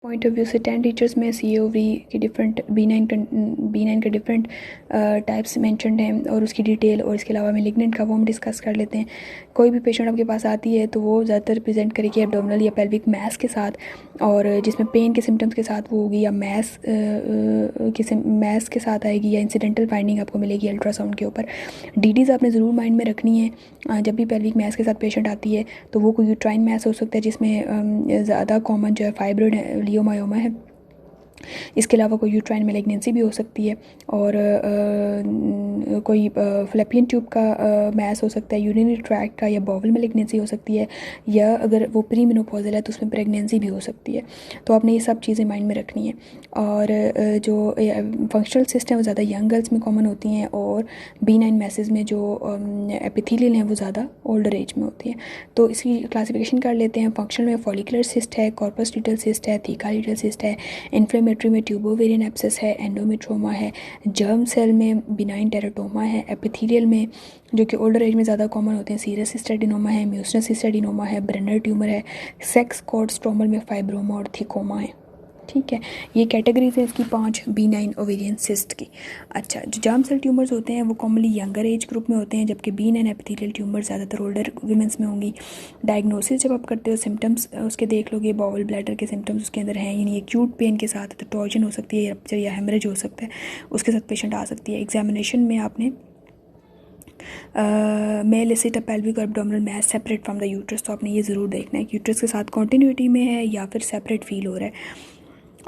Point of view से 10 teachers में COV की डिफरेंट B9 के डिफरेंट टाइप्स मेंशन्ड हैं और उसकी डिटेल और इसके अलावा मेलिग्नेंट का वो हम डिस्कस कर लेते हैं। कोई भी पेशेंट आपके पास आती है तो वो ज़्यादातर प्रेजेंट करेगी एब्डोमिनल या पेल्विक मैस के साथ, और जिसमें पेन के सिम्टम्स के साथ वो होगी, या मैस के साथ आएगी, या इंसिडेंटल फाइंडिंग आपको मिलेगी अल्ट्रासाउंड के ऊपर। DDs आपने ज़रूर माइंड में रखनी है जब भी पेल्विक मैस के साथ पेशेंट आती है। तो वो कोई यूट्राइन मैस हो सकता है जिसमें ज़्यादा कॉमन जो है फाइब्रोइड लियोमायोमा है। इसके अलावा कोई यूट्राइन मैलिग्नेंसी भी हो सकती है, और कोई फ्लैपियन ट्यूब का मैस हो सकता है, यूरिनरी ट्रैक्ट का या बॉवल मैलिग्नेंसी हो सकती है, या अगर वो प्री मेनोपॉजल है तो उसमें प्रेगनेंसी भी हो सकती है। तो आपने ये सब चीज़ें माइंड में रखनी है। और जो फंक्शनल सिस्ट हैं वो ज़्यादा यंग गर्ल्स में कॉमन होती हैं, और B9 मैसेज में जो एपिथेलियल हैं वो ज़्यादा ओल्डर एज में होती हैं। तो इसकी क्लासिफिकेशन कर लेते हैं। फंक्शनल में फॉलिकुलर सिस्ट है, कॉर्पस ल्यूटेल सिस्ट है, थीका ल्यूटेल सिस्ट है, इन्फ्लेमेटरी में ट्यूबोवेरियन एब्सेस है, एंडोमेट्रोमा है, जर्म सेल में बिनाइन टेराटोमा है, एपिथेलियल में जो कि ओल्डर एज में ज़्यादा कॉमन होते हैं सीरस सिस्टेडिनोमा है, म्यूसिनस सिस्टेडिनोमा है, ब्रेनर ट्यूमर है, सेक्स कॉर्ड स्ट्रोमल में फाइब्रोमा और थिकोमा है। ठीक है, ये कैटेगरीज है इसकी 5 B9 ओवेरियन सिस्ट की। अच्छा, जो जर्म सेल ट्यूमर्स होते हैं वो कॉमनली यंगर एज ग्रुप में होते हैं, जबकि B9 एपिथेलियल ट्यूमर ज़्यादातर ओल्डर वुमेंस में होंगी। डायग्नोसिस जब आप करते हो, सिम्टम्स उसके देख लोगे, बॉवल ब्लैडर के सिम्टम्स उसके अंदर हैं, यानी एक्यूट पेन के साथ तो टॉर्जन हो सकती है, रप्चर या हेमरेज हो सकता है, उसके साथ पेशेंट आ सकती है। एग्जामिनेशन में आपने मेल एसिड पेल्विक और abdominal mass separate from the uterus, तो आपने ये ज़रूर देखना है कि यूट्रस के साथ कॉन्टिन्यूटी में है या फिर सेपरेट फील हो रहा है।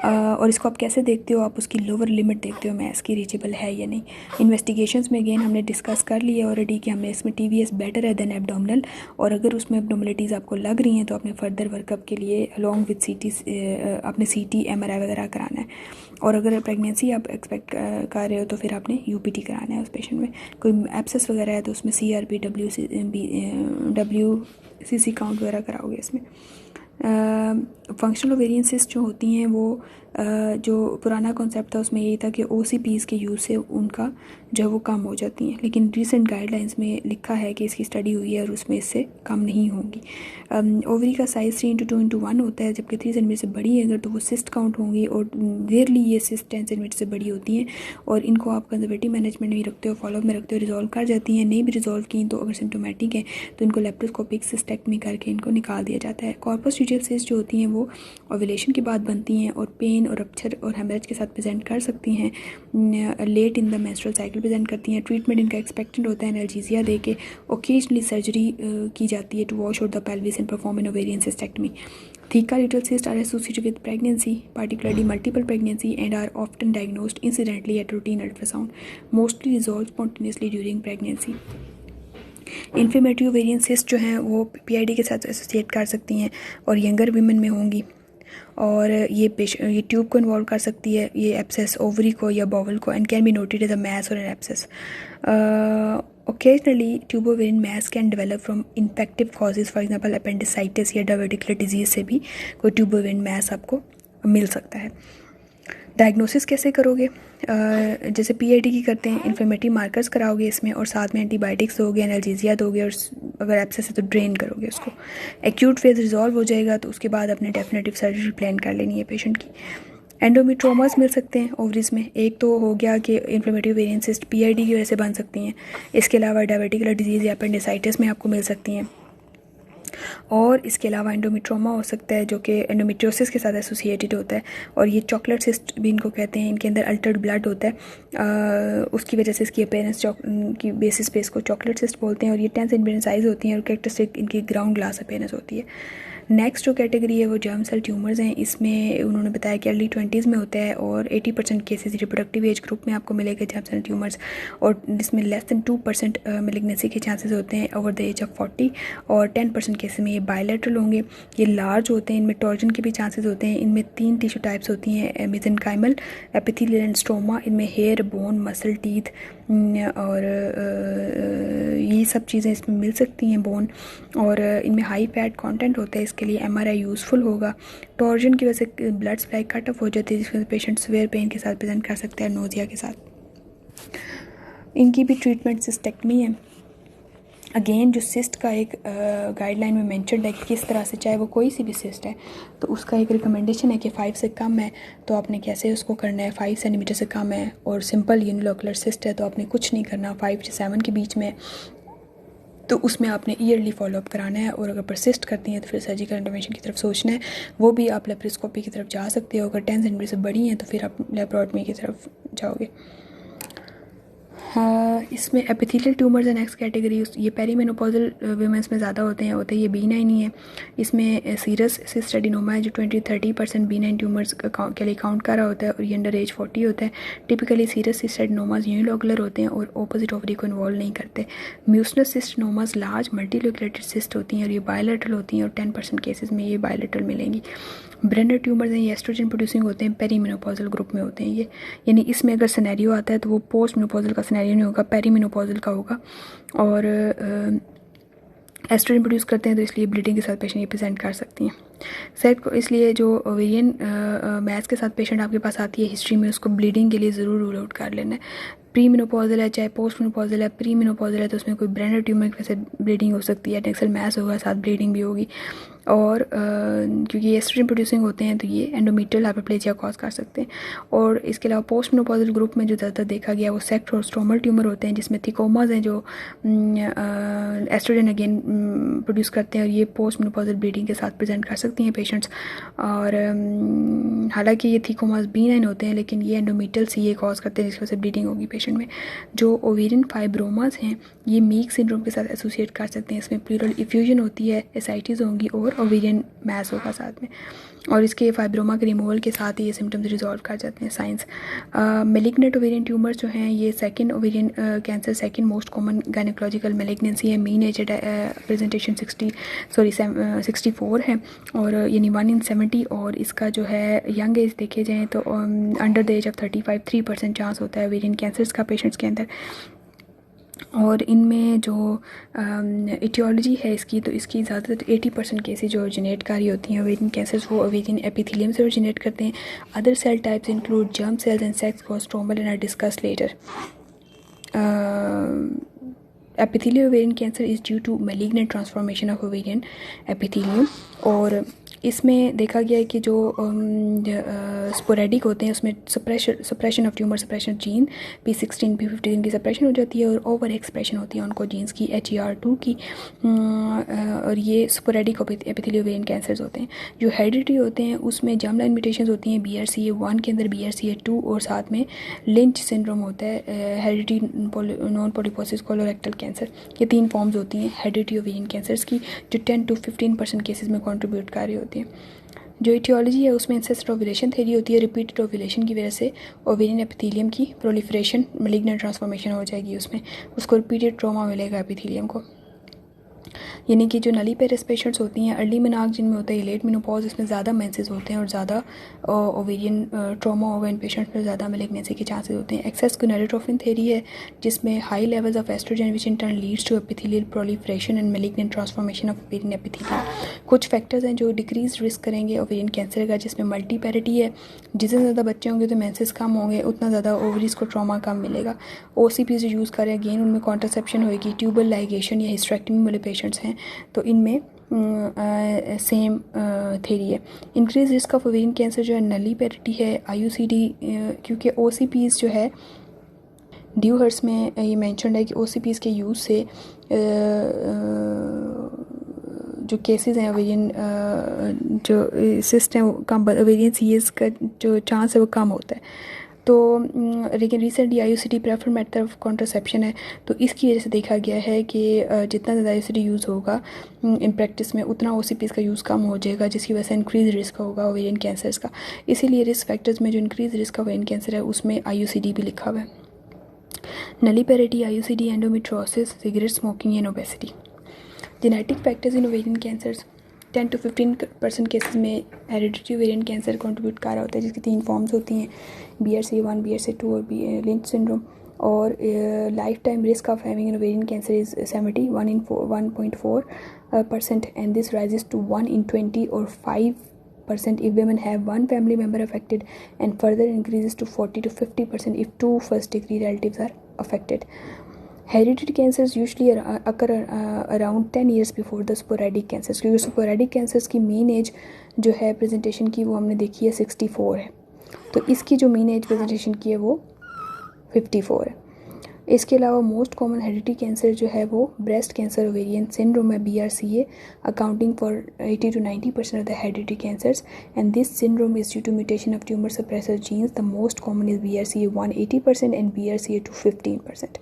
और इसको आप कैसे देखते हो, आप उसकी लोअर लिमिट देखते हो मैस की रीचेबल है या नहीं। इन्वेस्टिगेशंस में अगेन हमने डिस्कस कर लिया ऑलरेडी कि हमें इसमें TVS बेटर है देन एब्डोमिनल, और अगर उसमें एब्डोमिनलिटीज़ आपको लग रही हैं तो आपने फर्दर वर्कअप के लिए अलॉन्ग विद CT अपने CT MRI वगैरह कराना है। और अगर प्रेगनेंसी आप एक्सपेक्ट कर रहे हो तो फिर आपने UPT कराना है उस पेशेंट में। कोई एब्सेस वगैरह है तो उसमें CRP WCC काउंट वगैरह कराओगे इसमें। फंक्शनल ओवेरियन सिस्ट जो होती हैं वो जो पुराना कॉन्सेप्ट था उसमें यही था कि OCPs के यूज़ से उनका जो वो कम हो जाती हैं, लेकिन रिसेंट गाइडलाइंस में लिखा है कि इसकी स्टडी हुई है और उसमें इससे कम नहीं होंगी। ओवरी का साइज़ 3:2:1 होता है, जबकि 3 सेंटीमीटर से बड़ी है अगर तो वो सिस्ट काउंट होंगी, और रेयरली ये सिस्ट 10 सेंटीमीटर से बड़ी होती हैं, और इनको आप कंजर्वेटिव मैनेजमेंट में रखते हो, फॉलोअप में रखते हो, रिजॉल्व कर जाती हैं। नहीं भी रिजॉल्व की तो अगर सिम्टोमेटिक है तो इनको लेप्रोस्कोपिक सिस्टेक्टमी करके इनको निकाल दिया जाता है। कॉर्पस ल्यूटेल सिस्ट जो होती हैं वो ओव्यूलेशन के बाद बनती हैं और पेन और रप्चर और हेमरेज के साथ प्रेजेंट कर सकती हैं, late in the menstrual cycle present करती हैं। ट्रीटमेंट इनका एक्सपेक्टेंट होता है एनाल्जेसिया दे के। ओकेजनली सर्जरी की जाती है to wash out the pelvis and perform an ovarian cystectomy. Theca luteal cysts are associated with pregnancy, particularly multiple pregnancy, and are often diagnosed incidentally at routine ultrasound, mostly resolve spontaneously during pregnancy. Inflammatory ovarian cyst जो हैं वो PID के साथ associate कर सकती हैं और younger women में होंगी, और ये ट्यूब को इन्वॉल्व कर सकती है, ये एब्सेस ओवरी को या बॉवल को, and can be noted as a mass और an abscess. Occasionally tubo ovarian mass can develop from infective causes, for example appendicitis या डायवर्टिकुलर डिजीज से भी कोई ट्यूबोवेरियन मैस आपको मिल सकता है। डायग्नोसिस कैसे करोगे, जैसे PID की करते हैं, इन्फ्लेमेटरी मार्कर्स कराओगे इसमें, और साथ में एंटीबायोटिक्स दोगे, एनाल्जेसिया दोगे, और अगर एब्सेस है तो ड्रेन करोगे उसको। एक्यूट फेज रिजॉल्व हो जाएगा तो उसके बाद अपने डेफिनेटिव सर्जरी प्लान कर लेनी है पेशेंट की। एंडोमेट्रोमास मिल सकते हैं ओवरीज में। एक तो हो गया कि इन्फ्लेमेटरी ओवेरियन सिस्ट PID की वजह से बन सकती हैं, इसके अलावा डायवर्टिकुलर डिजीज़ या अपेंडिसाइटिस में आपको मिल सकती हैं, और इसके अलावा एंडोमेट्रोमा हो सकता है जो कि एंडोमेट्रियोसिस के साथ एसोसिएटेड होता है, और ये चॉकलेट सिस्ट भी इनको कहते हैं। इनके अंदर अल्टर्ड ब्लड होता है, उसकी वजह से इसकी अपेयरेंस की बेसिस पे इसको चॉकलेट सिस्ट बोलते हैं, और ये 10 सेंटीमीटर साइज़ होती हैं और कैरेक्टरिस्टिक इनकी ग्राउंड ग्लास अपेयरेंस होती है। नेक्स्ट जो कैटेगरी है वो जर्म सेल ट्यूमर्स हैं। इसमें उन्होंने बताया कि अर्ली 20s में होता है, और 80% केसेस रिप्रोडक्टिव एज ग्रुप में आपको मिलेगा जर्म सेल ट्यूमर्स, और इसमें लेस दैन 2% मेलिग्नेंसी के चांसेस होते हैं ओवर द एज ऑफ 40, और 10% केसेस में ये बायलैटरल होंगे। ये लार्ज होते हैं, इनमें टॉर्जन के भी चांसेस होते हैं। इनमें 3 टिश्यू टाइप्स होती हैं, मेसेनकाइमल, एपिथेलियल एंड स्ट्रोमा। इनमें हेयर, बोन, मसल, टीथ और ये सब चीज़ें इसमें मिल सकती हैं, बोन, और इनमें हाई फैट कंटेंट होता है, इसके लिए MRI यूज़फुल होगा। टॉर्जन की वजह से ब्लड सप्लाई कट ऑफ हो जाती है, जिसकी वजह से पेशेंट सीवियर पेन के साथ प्रेजेंट कर सकता है, नोजिया के साथ। इनकी भी ट्रीटमेंट सिस्टेक्टमी है। अगेन जो सिस्ट का एक गाइडलाइन में मेंशन्ड है कि किस तरह से, चाहे वो कोई सी भी सिस्ट है, तो उसका एक रिकमेंडेशन है कि 5 से कम है तो आपने कैसे उसको करना है, 5 सेंटीमीटर से कम है और सिंपल यूनिलोकुलर सिस्ट है तो आपने कुछ नहीं करना, 5 से 7 के बीच में, तो उसमें आपने ईयरली फॉलोअप कराना है। और अगर परसिस्ट करती हैं तो फिर सर्जिकल इंटरवेंशन की तरफ सोचना है, वो भी आप लेप्रोस्कोपी की तरफ जा सकते हो। अगर 10 सेंटीमीटर से बड़ी हैं तो फिर आप लेप्रोटमी की तरफ जाओगे। इसमें epithelial tumours and next category, ये पेरीमेनोपॉजल वीमेंस में ज़्यादा होते हैं ये B9 ही है। इसमें सीरस सिस्ट एडिनोमा है जो 20-30% B9 ट्यूमर्स के लिए काउंट कर रहा होता है और ये अंडर एज 40 होता है। Typically serous cyst adenomas unilocular होते हैं और ऑपोजिट ओवरी को इन्वॉल्व नहीं करते। Mucinous cyst adenomas large multiloculated cyst होती हैं और ये बायलैटरल होती हैं और 10% केसेस में ये बायलैटरल मिलेंगी। ब्रेनर ट्यूमर्स हैं, ये एस्ट्रोजन प्रोड्यूसिंग होते हैं, पेरीमेनोपॉजल ग्रुप में होते हैं ये, यानी इसमें अगर सिनेरियो आता है तो वो पोस्ट मेनोपॉजल का सिनेरियो नहीं होगा, पेरीमेनोपॉजल का होगा। और एस्ट्रोजन प्रोड्यूस करते हैं तो इसलिए ब्लीडिंग के साथ पेशेंट ये प्रेजेंट कर सकती हैं। सेट को इसलिए जो ओवेरियन मैथ्स के साथ पेशेंट आपके पास आती है हिस्ट्री में, उसको ब्लीडिंग के लिए ज़रूर रूल आउट कर लेना है। प्री मेनोपॉजल है चाहे पोस्ट मेनोपॉजल है, प्री मेनोपॉजल है तो उसमें कोई ब्रेनर ट्यूमर की वजह से ब्लीडिंग हो सकती है, नेक्सल मैस होगा, साथ ब्लीडिंग भी होगी। और क्योंकि ये एस्ट्रोजन प्रोड्यूसिंग होते हैं तो ये एंडोमेट्रियल हाइपरप्लेजिया कॉज कर सकते हैं। और इसके अलावा पोस्ट मेनोपॉजल ग्रुप में जो ज़्यादातर देखा गया वो सेक्ट और स्ट्रोमल ट्यूमर होते हैं जिसमें थिकोमाज हैं जो एस्ट्रोजन अगेन प्रोड्यूस करते हैं और ये पोस्ट मेनोपॉजल ब्लीडिंग के साथ प्रेजेंट कर सकती हैं पेशेंट्स। और हालांकि ये थिकोमाज B9 होते हैं लेकिन ये एंडोमेट्रियल CA कॉज करते हैं जिसकी वजह से ब्लीडिंग होगी पेशेंट में। जो ओवेरियन फाइब्रोमास हैं ये मीक सिंड्रोम के साथ एसोसिएट कर सकते हैं, इसमें प्लूरल इफ्यूजन होती है, एसाइटिस होंगी और ओवेरियन मैस होगा साथ में। और इसके फाइब्रोमा के रिमूवल के साथ ही ये सिम्टम्स रिजॉल्व कर जाते हैं साइंस। मेलिग्नेंट ओवेरियन ट्यूमर्स जो हैं ये second ovarian cancer second most common gynaecological malignancy है। मीन एज प्रेजेंटेशन 64 है और यानी 1 in 70। और इसका जो है यंग एज देखे जाएँ तो under the age of 35 3% chance होता है ओवेरियन कैंसर्स का पेशेंट्स के अंदर। और इनमें जो इटियोलॉजी है इसकी, तो इसकी ज़्यादातर 80% केसेज जो ओरिजिनेट कर रही होती हैं ओवेरियन कैंसर्स वो ओवेरियन एपिथेलियम से ओरिजिनेट करते हैं। Other cell types include germ cells and sex stromal and are discuss later. epithelial ovarian cancer is due to malignant transformation of ovarian epithelium। और इसमें देखा गया है कि जो स्पोरेडिक होते हैं उसमें suppression of tumour suppression gene P16 P15 की सप्रेशन हो जाती है और ओवर एक्सप्रेशन होती है उनको जीन्स की HER2 की। और ये स्पोरेडिक एपिथेलियल ओवेरियन कैंसर्स होते हैं। जो हेरिडिटी होते हैं उसमें जर्म लाइन म्यूटेशंस होती हैं BRCA1 के अंदर, BRCA2 और साथ में लिंच सिंड्रोम होता है, heredity non polyposis colorectal cancer. ये 3 फॉर्म्स होती हैं हेरिडिटी ओवेरियन कैंसर्स की जो 10 to 15% केसेस में कंट्रीब्यूट कर रही होती हैं। जो इटियोलॉजी है उसमें इंसेस्ट ओव्यूलेशन थ्योरी होती है, रिपीटेड ओव्यूलेशन की वजह से ओवेरियन एपिथेलियम की प्रोलिफरेशन मैलिग्नेंट ट्रांसफॉर्मेशन हो जाएगी, उसमें उसको रिपीटेड ट्रॉमा मिलेगा एपिथेलियम को। यानी कि जो नली पेरिस पेशेंट्स होती हैं अर्ली मेनार्क जिनमें होता है लेट मेनोपॉज, इसमें ज़्यादा मेंसेस होते हैं और ज़्यादा ओवेरियन ट्रॉमा होगा इन पेशेंट्स में, ज़्यादा मैलिग्नेंसी के चांसेस होते हैं। एक्सेस गोनाडोट्रोपिन थ्योरी है जिसमें high levels of oestrogen which in turn leads to epithelial proliferation and malignant transformation of ovarian epithelium. कुछ फैक्टर्स हैं जो डिक्रीज रिस्क करेंगे ओवेरियन कैंसर का, जिसमें मल्टी पैरिटी है, जितने ज़्यादा बच्चे होंगे तो मेंसेस कम होंगे उतना ज़्यादा ओवरीज को ट्रॉमा कम मिलेगा। OCP जो यूज़ करें अगेन उनमें कॉन्ट्रासेप्शन होएगी, ट्यूबल लाइगेशन या हिस्टेरेक्टमी वाले पेशेंट्स हैं तो इनमें सेम थेरी है। Increase risk of ovarian cancer जो है नली पैरिटी है, IUCD, क्योंकि OCPs जो है ड्यूहर्स में ये मेंशन्ड है कि OCPs के यूज़ से जो केसेस हैं ओवेरियन जो सिस्ट हैं वो कम, ओवेरियन CS का जो चांस है वो कम होता है। तो लेकिन recently IUCD prefer method of contraception है तो इसकी वजह से देखा गया है कि जितना ज़्यादा IUCD यूज़ होगा इन प्रैक्टिस में उतना OCPs का यूज़ कम हो जाएगा, जिसकी वजह से इंक्रीज रिस्क होगा ओवेरियन कैंसर्स का। इसीलिए रिस्क फैक्टर्स में जो इंक्रीज रिस्क ओवेरियन कैंसर है उसमें IUCD भी लिखा हुआ है। नली parity, IUCD, endometriosis, cigarette smoking and obesity. Genetic factors in ovarian cancers 10 to 15% cases में हेरिडिटी ओवेरियन कैंसर कंट्रीब्यूट कर रहा होता है, जिसकी 3 फॉर्म्स होती हैं BRCA1, BRCA2 और लिंच सिंड्रोम। और lifetime risk of having an ovarian cancer is 1.4% and this rises to 1 in 20 or 5% if women have one family member affected and further increases to 40 to 50% if 2 first degree relatives are affected। Heredity cancers usually occur around 10 years before the sporadic cancers, क्योंकि sporadic cancers की mean as जो है presentation की वो हमने देखी है 64 है, तो इसकी जो मीन एज प्रेजेंटेशन की है वो 54 है। इसके अलावा मोस्ट कॉमन हेरिडिटी कैंसर जो है वो ब्रेस्ट कैंसर, ओवेरियन सिंड्रोम है, BRCA, accounting for 80 to 90% of the heredity cancers, and this syndrome is due to mutation of tumour suppressor genes. The most common is BRCA1 80% and BRCA2 15%।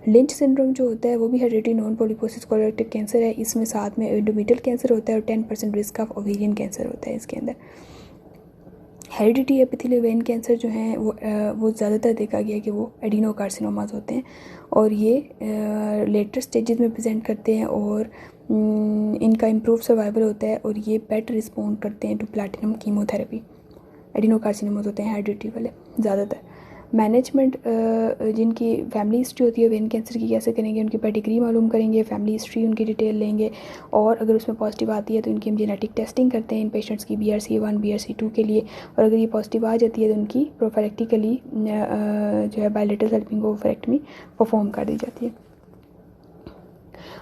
Lynch syndrome जो होता है वो भी heredity non polyposis colorectal cancer है, इसमें साथ में endometrial cancer होता है और 10% रिस्क ऑफ ओवेरियन कैंसर होता है इसके अंदर। हेरिडिटी एपिथेलियल वेन कैंसर जो हैं वो ज़्यादातर देखा गया है कि वो एडिनोकार्सिनोमास होते हैं और ये लेटर स्टेजेस में प्रेजेंट करते हैं और इनका इम्प्रूव सर्वाइवल होता है और ये बेटर रिस्पॉन्ड करते हैं टू प्लैटिनम कीमोथेरेपी। एडिनोकार्सिनोमास होते हैं हेरिडिटी वाले ज़्यादातर। मैनेजमेंट जिनकी फैमिली हिस्ट्री होती है वेन कैंसर की कैसे करेंगे, उनकी पेडिग्री मालूम करेंगे, फैमिली हिस्ट्री उनकी डिटेल लेंगे और अगर उसमें पॉजिटिव आती है तो उनकी हम जेनेटिक टेस्टिंग करते हैं इन पेशेंट्स की BRCA1 BRCA2 के लिए, और अगर ये पॉजिटिव आ जाती है तो उनकी प्रोफिलैक्टिकली जो है बायलेटरल सेल्पिंग ओवेक्टमी परफॉर्म कर दी जाती है।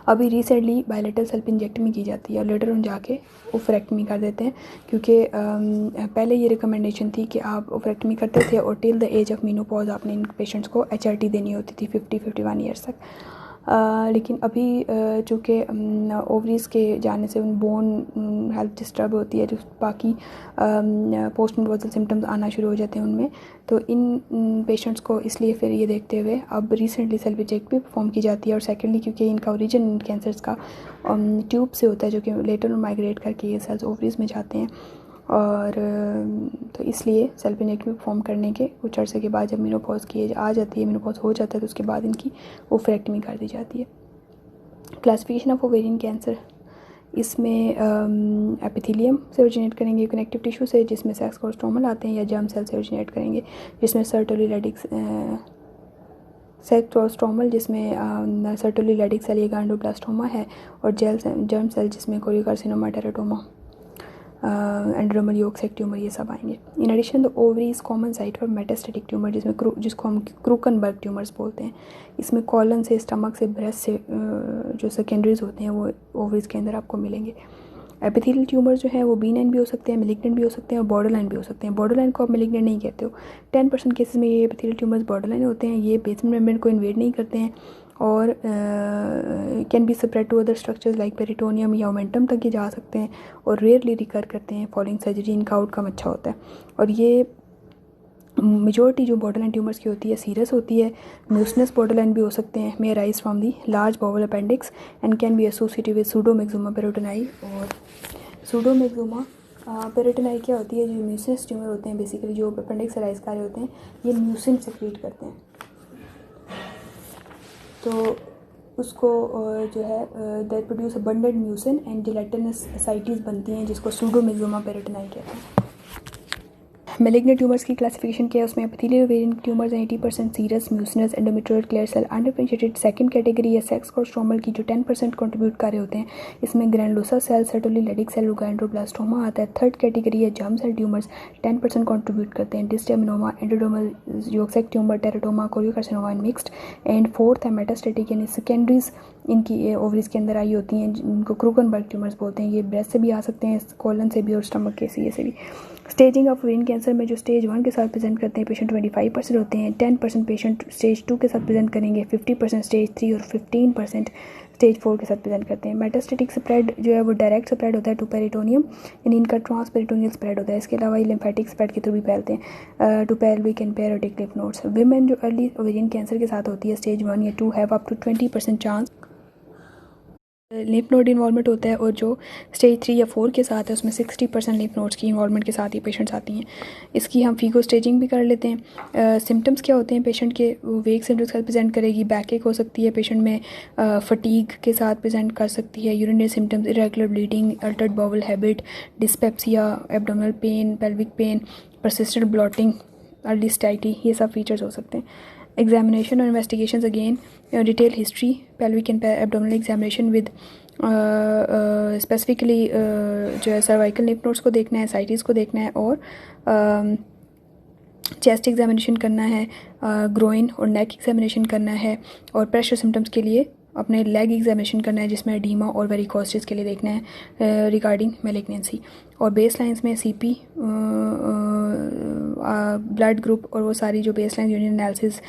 अभी रिसेंटली बायलेटरल सेल्पिंजेक्टमी की जाती है और लेटर ऑन जाके ओफरेक्टमी कर देते हैं, क्योंकि पहले ये रिकमेंडेशन थी कि आप ओफरेक्टमी करते थे और till the age of menopause आपने इन पेशेंट्स को HRT देनी होती थी 50-51 ईयर्स तक। लेकिन अभी चूँकि ओवरीज़ के जाने से उन बोन हेल्थ डिस्टर्ब होती है, जो बाकी पोस्ट मेनोपॉजल सिम्टम्स आना शुरू हो जाते हैं उनमें, तो इन पेशेंट्स को इसलिए फिर ये देखते हुए अब रिसेंटली सेल्फिजेक्टमी परफॉर्म की जाती है। और सेकेंडली क्योंकि इनका ओरिजिन कैंसर्स का ट्यूब से होता है जो कि लेटर माइग्रेट करके ये सेल्स ओवरीज़ में जाते हैं, और तो इसलिए सेल्फिजेक्टमी परफॉर्म करने के कुछ अर्से के बाद जब मेनोपॉज की एज आ जाती है, मेनोपॉज हो जाता है, तो उसके बाद इनकी ओफरेक्टमी कर दी जाती है। क्लासिफिकेशन ऑफ ओवेरियन कैंसर, इसमें एपिथेलियम से ओरिजिनेट करेंगे, कनेक्टिव टिश्यू से जिसमें सेक्स कोस्ट्रोमल आते हैं, या जर्म सेल से ओरिजिनेट करेंगे जिसमें सर्टोलिलेटिक सेक्स कोस्ट्रोमल जिसमें सर्टोलिलेटिक सेल या गांडोब्लास्टोमा है, और जर्म सेल जिसमें choriocarcinoma, teratoma, endodermal yolk sac tumour, ये सब आएंगे। In addition the ovary is common site for metastatic tumour जिसको हम क्रूकनबर्ग ट्यूमर्स बोलते हैं। इसमें कॉलन से, स्टमक से, ब्रेस्ट से जो सेकेंडरीज होते हैं वो ओवरीज के अंदर आपको मिलेंगे। एपिथेलियल ट्यूमर जो है वो B9 भी हो सकते हैं, मेलिग्नेंट भी हो सकते हैं और बॉर्डरलाइन भी हो सकते हैं। बॉर्डरलाइन को आप मेलिग्नेंट नहीं कहते हो। 10% केसेस में ये एपिथेलियल ट्यूमर्स बॉर्डरलाइन होते हैं, ये बेसमेंट मेम्ब्रेन को इन्वेड नहीं करते हैं और can be spread to other structures like peritoneum या ओमेंटम तक ये जा सकते हैं और रेयरली रिकर करते हैं फॉलोइंग सर्जरी। इनका आउटकम अच्छा होता है और ये मेजॉरिटी जो बॉर्डरलाइन ट्यूमर्स की होती है सीरियस होती है। म्यूसिनस बॉर्डरलाइन भी हो सकते हैं, may arise from the large bowel appendix and can be associated with pseudomyxoma peritonei. और सूडोमेक्सोमा पेरिटोनाई क्या होती है, जो म्यूसिनस ट्यूमर होते हैं बेसिकली जो अपेंडिक्स राइज कर रहे होते हैं, ये म्यूसिन सेक्रेट करते हैं, तो उसको जो है that produce abundant mucin and gelatinous ascites बनती हैं जिसको सूडोमेक्सोमा पेरिटोनाई कहते हैं। मेलिग्नेंट ट्यूमर्स की क्लासिफिकेशन क्या है, उसमें epithelial ovarian tumours 80% serous, mucinous, endometrial, clear cell, undifferentiated. Second category है सेक्स कोस्ट्रोमल की जो 10% कंट्रीब्यूट कर रहे होते हैं, इसमें granulosa cell, Sertoli Leydig cell, gonadoblastoma आता है। थर्ड कैटेगरी है जर्म सेल ट्यूमर्स, 10% कंट्रीब्यूट करते हैं, dysgerminoma, endodermal yolk sac tumour, teratoma, choriocarcinoma and mixed. And fourth है मेटास्टेटिक, यानी सेकेंडरीज इनकी ओवरीज के अंदर आई होती हैं, जिनको क्रूकनबर्ग ट्यूमर्स बोलते हैं। ये ब्रेस्ट से भी आ सकते हैं, कॉलन से भी और स्टमक के सीए से भी। स्टेजिंग ऑफ ओवेरियन कैंसर में जो स्टेज 1 के साथ प्रेजेंट करते हैं पेशेंट 25% होते हैं, 10% पेशेंट स्टेज 2 के साथ प्रेजेंट करेंगे, 50% स्टेज 3 और 15% स्टेज 4 के साथ प्रेजेंट करते हैं। मेटास्टेटिक स्प्रेड जो है वो डायरेक्ट स्प्रेड होता है टू पेरिटोनियम, यानी इनका ट्रांसपेरिटोनियल स्प्रेड होता है। इसके अलावा ये लिम्फेटिक स्प्रेड के थ्रू भी फैलते हैं to pelvic and paraaortic lymph nodes. Women जो अर्ली ओवेरियन कैंसर के साथ होती है स्टेज 1 या 2 have up to 20% chance lymph node involvement होता है, और जो स्टेज 3 या 4 के साथ है उसमें 60% लिम्फ नोड्स की इन्वॉल्वमेंट के साथ ही पेशेंट्स आती हैं। इसकी हम फीगो स्टेजिंग भी कर लेते हैं। सिम्टम्स क्या होते हैं पेशेंट के, वेग सिम्टम्स के साथ प्रेजेंट करेगी, बैक एक हो सकती है पेशेंट में, फटीग के साथ प्रेजेंट कर सकती है, urinary symptoms, irregular bleeding, altered bowel habit, dyspepsia, abdominal pain, pelvic pain, persistent bloating, early satiety, ये सब फीचर्स हो सकते हैं। एग्जामिनेशन और investigations again detail history, pelvic and abdominal examination with specifically जो है सर्वाइकल लिम्फ नोड्स को देखना है, साइटिस को देखना है, और चेस्ट एग्जामिनेशन करना है, ग्रोइन और नेक एग्जामिनेशन करना है, और प्रेशर सिम्टम्स के लिए अपने लेग एग्जामिनेशन करना है जिसमें एडीमा और वेरिकोसिस के लिए देखना है रिगार्डिंग मैलिग्नेंसी। और बेस लाइन्स में सीपी, ब्लड ग्रुप और वो सारी जो base line urine analysis,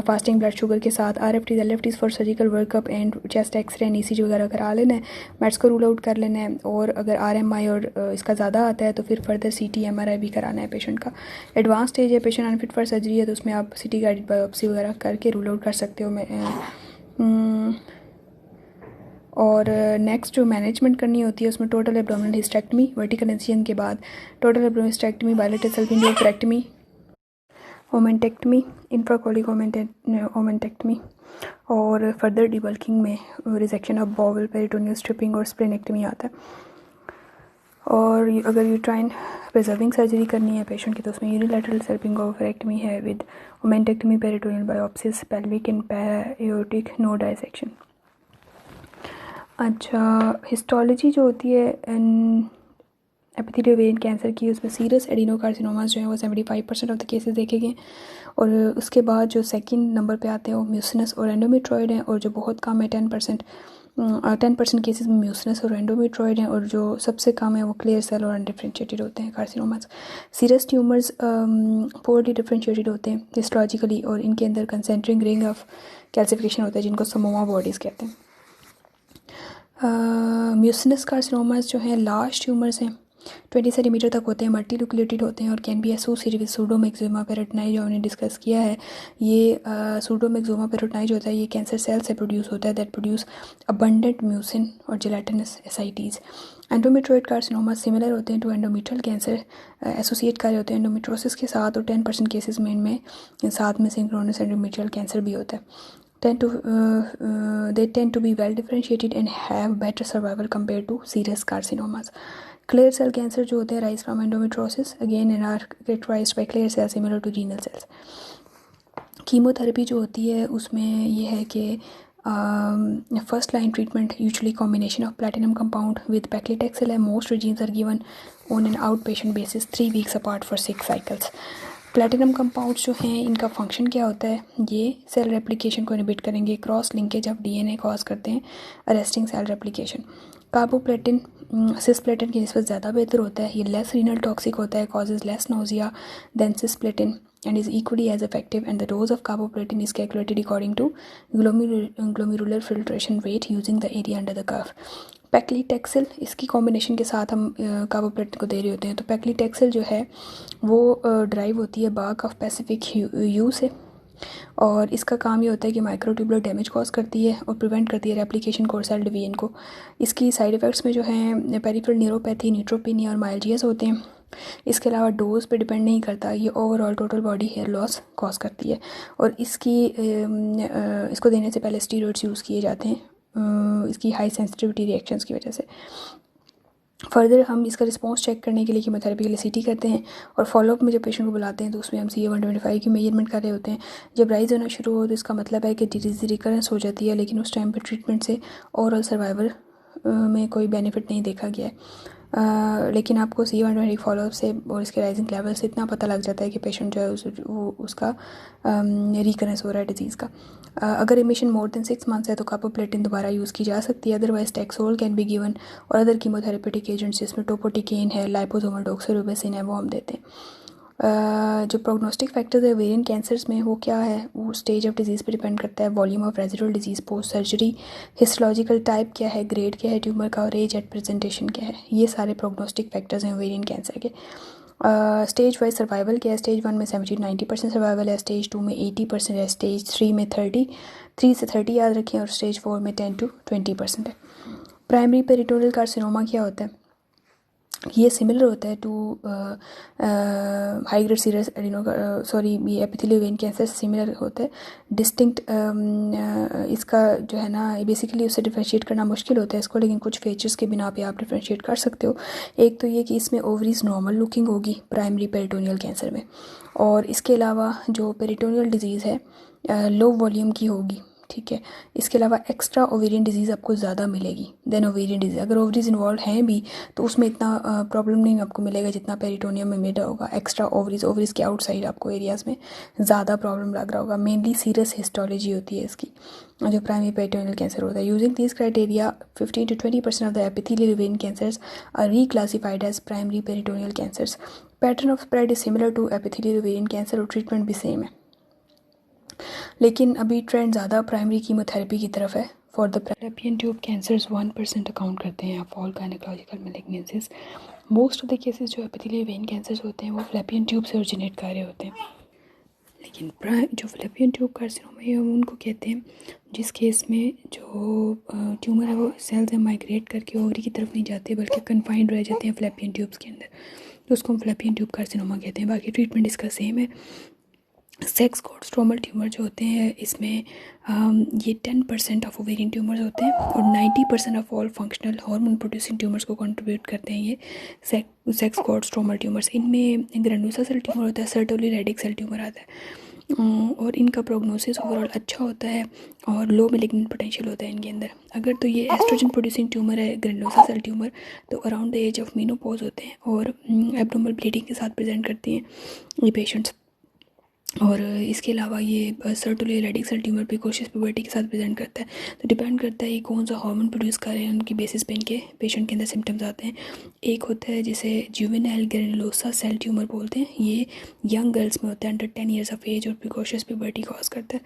fasting blood sugar के साथ RFTs LFTs for surgical workup and chest x ray and ECG वगैरह करा लेना है। मेट्स को रूल आउट कर लेना है, और अगर आरएमआई और इसका ज़्यादा आता है तो फिर फर्दर सीटी एमआरआई भी कराना है पेशेंट का। एडवांस स्टेज है, पेशेंट अनफिट फॉर सर्जरी है, तो उसमें आप सिटी गाइडेड बायोप्सी वगैरह करके रूल आउट कर सकते हो। और नेक्स्ट जो मैनेजमेंट करनी होती है उसमें total abdominal hysterectomy, vertical incision के बाद total abdominal hysterectomy, bilateral salpingooophorectomy, omentectomy, infracolic omentectomy, और फर्दर डिबल्किंग में resection of bowel, peritoneal stripping और स्प्लेनेक्टमी आता है। और अगर यूट्राइन प्रिजर्विंग सर्जरी करनी है पेशेंट की तो उसमें यूनिलैटरल सर्पिंगोफरेक्टमी है with omentectomy, peritoneal biopsies, pelvic and aortic node dissection. अच्छा, हिस्टोलॉजी जो होती है एपिथेलियल ओवेरियन कैंसर की, उसमें सीरियस एडिनोकार्सिनोमास जो है वो 75% ऑफ द केसेस देखे गए। और उसके बाद जो सेकंड नंबर पे आते हैं वो म्यूसिनस और एंडोमेट्रॉइड हैं, और जो बहुत कम है 10% केसेस में म्यूसिनस और एंडोमेट्रॉइड हैं, और जो सबसे कम है वो क्लियर सेल और अनडिफरेंशिएटेड होते हैं carcinomas. Serious tumours poorly differentiated होते हैं हिस्टोलॉजिकली, और इनके अंदर कंसेंट्रिक रिंग ऑफ कैल्सिफिकेशन होता है जिनको समोमा बॉडीज़ कहते हैं। म्यूसिनस कार्सिनोमास जो हैं लार्ज ट्यूमर्स हैं, 20 सेंटीमीटर तक होते हैं, मल्टीन्यूक्लिएटेड होते हैं, और कैन बी एसोसिएटेड विद सूडोमेक्सिमा पेरिटोनाई जो हमने डिस्कस किया है। ये सूडोमेक्सिमा पेरिटोनाई जो होता है ये कैंसर सेल से प्रोड्यूस होता है, दैट प्रोड्यूस अबंडेंट म्यूसिन और जेलेटिनस एसाइटीज़। एंडोमेट्रॉइड कार्सिनोमा सिमिलर होते हैं टू एंडोमेट्रियल कैंसर, एसोसिएट कर रहे होते हैं एंडोमेट्रोसिस के साथ, और 10% केसेस में इनमें साथ में सिंक्रोनस एंडोमेट्रियल कैंसर भी होता है। They tend to be well differentiated and have better survival compared to serous carcinomas. Clear cell cancer जो होते हैं rise from endometriosis again and are characterized by clear cells similar to renal cells. Chemotherapy जो होती है उसमें ये है कि first line treatment usually combination of platinum compound with paclitaxel है। Most regimes are given on an outpatient basis 3 weeks apart for 6 cycles. Platinum compounds जो हैं इनका फंक्शन क्या होता है, ये सेल रेप्लिकेशन को इनहिबिट करेंगे, cross linkage of DNA cause करते हैं, अरेस्टिंग सेल रेप्लिकेशन। कार्बोप्लेटिन सिस्प्लेटिन की निस्बत ज़्यादा बेहतर होता है, ये लेस रीनल टॉक्सिक होता है, causes less nausea than cisplatin and is equally as effective, and the dose of carboplatin is calculated according to glomerular filtration rate using the area under the curve. पैक्लीटेक्सेल इसकी combination के साथ हम कार्बोप्लेटिन को दे रहे होते हैं। तो पैक्लीटेक्सेल जो है वो ड्राइव होती है बार्क ऑफ पैसिफिक यू से, और इसका काम ये होता है कि माइक्रोट्यूबुलर डैमेज कॉज करती है और प्रिवेंट करती है रेप्लिकेशन कोर सेल डिवीजन को। इसकी साइड इफ़ेक्ट्स में जो हैं पेरिफेरल न्यूरोपैथी, न्यूट्रोपेनिया और माइल्जियास होते हैं। इसके अलावा डोज पे डिपेंड नहीं करता, ये overall total body hair loss cause करती है, और इसको देने से पहले स्टीरॉइड्स यूज़ किए जाते हैं इसकी हाई सेंसिटिविटी रिएक्शंस की वजह से। फर्दर हम इसका रिस्पॉन्स चेक करने के लिए कीमोथेरेपी के लिए सीटी करते हैं, और फॉलोअप में जब पेशेंट को बुलाते हैं तो उसमें हम CA-125 की मेजरमेंट कर रहे होते हैं। जब राइज होना शुरू हो तो इसका मतलब है कि डिजीज़ रिकरेंस हो जाती है, लेकिन उस टाइम पर ट्रीटमेंट से ओवरऑल सर्वाइवल में कोई बेनिफिट नहीं देखा गया है। लेकिन आपको CA-125 फॉलोअप से और इसके राइजिंग लेवल से इतना पता लग जाता है कि पेशेंट जो है उसका रिकरेंस हो रहा है डिजीज़ का। अगर रिमिशन मोर देन 6 मंथ्स है तो कार्बोप्लेटिन दोबारा यूज़ की जा सकती है, otherwise taxol can be given, और अदर कीमोथेरेपेटिक एजेंट्स जिसमें टोपोटिकेन है, लाइपोसोमल डॉक्सोरिबोसिन है, वो हम देते हैं। जो प्रोग्नोस्टिक फैक्टर्स है ओवेरियन कैंसर्स में वो क्या है, वो स्टेज ऑफ डिजीज़ पे डिपेंड करता है, volume of residual disease, post surgery, histological type क्या है, ग्रेड क्या है ट्यूमर का, और एज एट प्रेजेंटेशन क्या है, ये सारे प्रोग्नोस्टिक फैक्टर्स हैं ओवेरियन कैंसर के। स्टेज वाइज सर्वाइवल क्या है, स्टेज 1 में 70-90% सर्वाइवल है, स्टेज 2 में 80% है, स्टेज 3 में 3 से 30 याद रखें, और स्टेज 4 में 10-20% है। प्राइमरी पेरिटोनियल कार्सिनोमा क्या होता है, ये सिमिलर होता है टू हाई ग्रेड सीरियस ये एपिथेलियल वेन कैंसर सिमिलर होता है। डिस्टिंक्ट इसका जो है ना बेसिकली उससे डिफ्रेंशिएट करना मुश्किल होता है इसको, लेकिन कुछ फीचर्स के बिना पे आप डिफ्रेंशिएट कर सकते हो। एक तो ये कि इसमें ओवरीज नॉर्मल लुकिंग होगी प्राइमरी पेरिटोनियल कैंसर में, और इसके अलावा जो पेरिटोनियल डिजीज़ है लो वॉल्यूम की होगी, ठीक है। इसके अलावा एक्स्ट्रा ओवेरियन डिजीज़ आपको ज़्यादा मिलेगी देन ओवेरियन डिजीज़। अगर ओवरीज इन्वॉल्व हैं भी तो उसमें इतना प्रॉब्लम नहीं आपको मिलेगा जितना पेरिटोनियम में मिला होगा। एक्स्ट्रा ओवरीज के आउटसाइड आपको एरियाज़ में ज़्यादा प्रॉब्लम लग रहा होगा। मेनली सीरियस हिस्टोलॉजी होती है इसकी जो प्राइमरी पेरिटोनियल कैंसर होता है। Using this criteria 15 to 20% of the epithelial ovarian cancers are reclassified as primary peritoneal cancers. Pattern of spread is similar to epithelial ovarian cancer और ट्रीटमेंट भी same है, लेकिन अभी ट्रेंड ज़्यादा प्राइमरी कीमोथेरेपी की तरफ है। For the fallopian tube cancers 1% account करते हैं of all gynaecological malignancies. Most of the cases जो एपिथेलियल वेन कैंसर्स होते हैं वो फैलोपियन ट्यूब से ओरिजिनेट कर रहे होते हैं, लेकिन जो फैलोपियन ट्यूब कार्सिनोमा है वो उनको कहते हैं जिस केस में जो ट्यूमर है वो सेल से माइग्रेट करके ओवरी की तरफ नहीं जाते बल्कि कन्फाइंड रह जाते हैं फैलोपियन ट्यूब्स के अंदर, तो उसको हम फैलोपियन ट्यूब कार्सिनोमा कहते हैं। बाकी ट्रीटमेंट इसका सेम है। सेक्स कॉर्ड स्ट्रोमल ट्यूमर जो होते हैं इसमें ये 10% ऑफ ओवेरियन ट्यूमर्स होते हैं और 90% of all functional hormone producing tumours को कंट्रीब्यूट करते हैं ये सेक्स कॉर्ड स्ट्रोमल ट्यूमर्स। इनमें ग्रैनुलोसा सेल ट्यूमर होता है, सर्टोली रेडिक सेल ट्यूमर आता है और इनका प्रोग्नोसिस ओवरऑल अच्छा होता है और लो मैलिग्नेंट पोटेंशियल होता है इनके अंदर। अगर तो ये एस्ट्रोजन प्रोड्यूसिंग ट्यूमर है ग्रैनुलोसा सेल ट्यूमर तो around the age of menopause होते हैं और एब्डोमिनल ब्लीडिंग के साथ प्रेजेंट करती हैं ये पेशेंट्स। और इसके अलावा ये Sertoli Leydig cell tumour precocious puberty के साथ प्रेजेंट करता है। तो डिपेंड करता है ये कौन सा हार्मोन प्रोड्यूस कर रहे हैं उनकी बेसिस पे इनके पेशेंट के अंदर सिम्टम्स आते हैं। एक होता है जिसे जुवेनाइल ग्रैनुलोसा सेल ट्यूमर बोलते हैं, ये यंग गर्ल्स में होता है अंडर 10 ईयर्स ऑफ एज और प्रिकोशियस प्यूबर्टी कॉज करता है।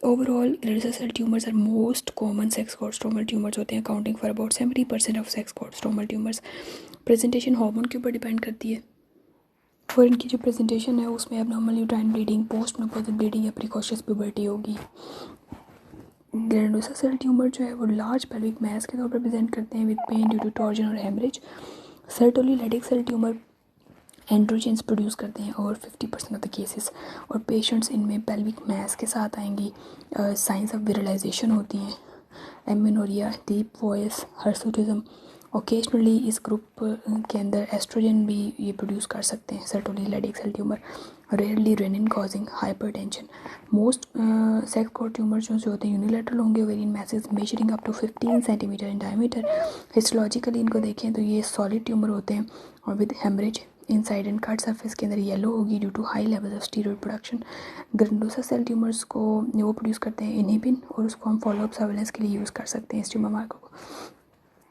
Overall granulosa cell tumours are most common sex cord stromal tumours होते हैं, accounting for about 70% of sex cord stromal tumours. Presentation hormone के ऊपर डिपेंड करती है और इनकी जो प्रेजेंटेशन है उसमें abnormal uterine bleeding, post menopausal bleeding या प्रिकॉशियस प्यूबर्टी होगी। ग्रैनुलोसा सेल ट्यूमर जो है वो लार्ज पेल्विक मैस के तौर पर प्रेजेंट करते हैं with pain due to torsion और haemorrhage. Sertoli Leydig cell tumour androgens produce करते हैं और 50% ऑफ द केसेस और पेशेंट्स इनमें पेल्विक मैस के साथ आएंगी। साइंस ऑफ विरलाइजेशन होती हैं, amenorrhoea, deep voice, hirsutism. Occasionally इस ग्रुप के अंदर एस्ट्रोजन भी ये प्रोड्यूस कर सकते हैं Sertoli Leydig cell tumour. Rarely renin causing hypertension. Most sex cord tumour जो होते हैं यूनिलैटरल होंगे, ovarian masses measuring up to 15 centimetre in diameter. Histologically इनको देखें तो ये सॉलिड ट्यूमर होते हैं और with haemorrhage inside and cut surface के अंदर येलो होगी due to high level of steroid production. Granulosa cell tumours को वो प्रोड्यूस करते हैं इनहिबिन और उसको हम फॉलोअप सर्वेलेंस के लिए यूज़ कर सकते हैं इस ट्यूमर मार्कर को।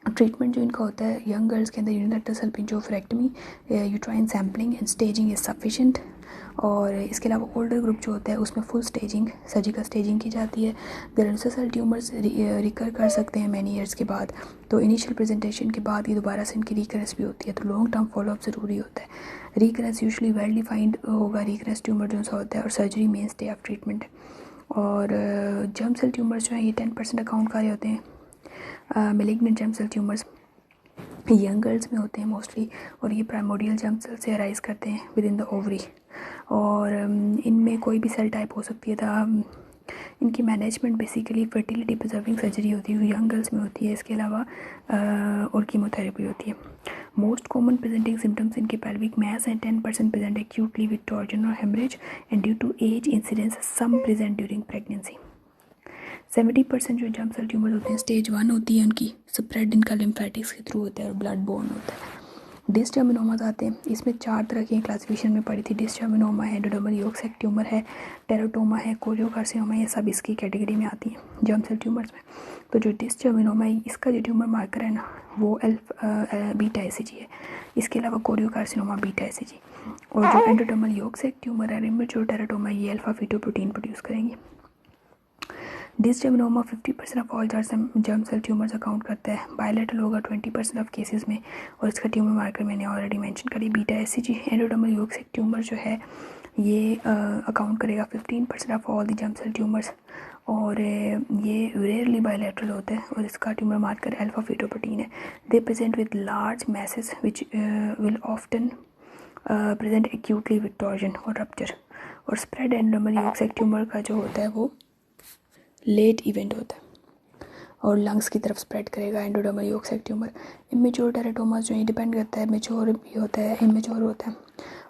ट्रीटमेंट जो इनका होता है यंग गर्ल्स के अंदर unilateral salpingoophorectomy, uterine sampling and staging is sufficient. और इसके अलावा ओल्डर ग्रुप जो होता है उसमें फुल स्टेजिंग, सर्जिकल स्टेजिंग की जाती है। ग्रैनुलोसा सेल ट्यूमर्स रिकर कर सकते हैं मैनी ईयर्स के बाद, तो इनिशियल प्रेजेंटेशन के बाद ये दोबारा से इनकी रिकरेंस भी होती है, तो लॉन्ग टर्म फॉलोअप ज़रूरी होता है। रिकरेंस यूजुअली वेल डिफाइंड होगा रिकरेंस ट्यूमर जो सा होता है और surgery mainstay of treatment. और जर्म सेल ट्यूमर्स जो हैं ये 10% अकाउंट कर रहे होते हैं। Malignant germ cell tumours young girls में होते हैं मोस्टली और ये प्राइमोडियल जर्म सेल से अराइज करते हैं विद इन द ओवरी और इनमें कोई भी सेल टाइप हो सकती है। इनकी management basically fertility preserving surgery होती है, यंग गर्ल्स में होती है। इसके अलावा और कीमोथेरेपी होती है। मोस्ट कॉमन प्रेजेंटिंग सिम्टम्स इनके pelvic mass and 10% present acutely with torsion और haemorrhage and due to age incidence some present during pregnancy. 70% जो जर्म सेल ट्यूमर होते हैं स्टेज 1 होती है, उनकी स्प्रेड इनका लिम्फेटिक्स के थ्रू होता है और ब्लड बोर्न होता है। डिसजर्मिनोमास आते हैं, इसमें 4 तरह की क्लासिफिकेशन में पड़ी थी। डिसजर्मिनोमा है, एंडोडर्मल यॉर्क सेल ट्यूमर है, टेराटोमा है, कोरियोकार्सिनोमा, ये सब इसकी कैटेगरी में आती हैं जर्म सेल ट्यूमर्स में। तो जो डिसजर्मिनोमा है इसका जो ट्यूमर मार्कर है ना वो बीटा एसीजी है। इसके अलावा कोरियोकार्सिनोमा बीटा एसीजी और जो एंडोडर्मल यॉर्क सेल ट्यूमर है, इमेच्योर टेराटोमा, ये अल्फा फीटोप्रोटीन प्रोड्यूस करेंगे। Dysgerminoma 50% of all germ cell tumours account करता है, बायलैटरल होगा 20% ऑफ केसेस में और इसका ट्यूमर मार्कर मैंने ऑलरेडी मेंशन करी beta HCG. Endodermal yolk cell tumour जो है ये अकाउंट करेगा 15% of all the germ cell tumours और ये रेयरली बायलैटरल होता है और इसका ट्यूमर मार्कर अल्फा फीटोप्रोटीन है। They present with large masses which will often present acutely with torsion और रप्चर और spread endodermal yolk cell tumour का जो होता है वो लेट इवेंट होता है और लंग्स की तरफ स्प्रेड करेगा endodermal yolk cell tumour. Immature teratomas जो ये डिपेंड करता है, मेच्योर भी होता है, इमेच्योर होता है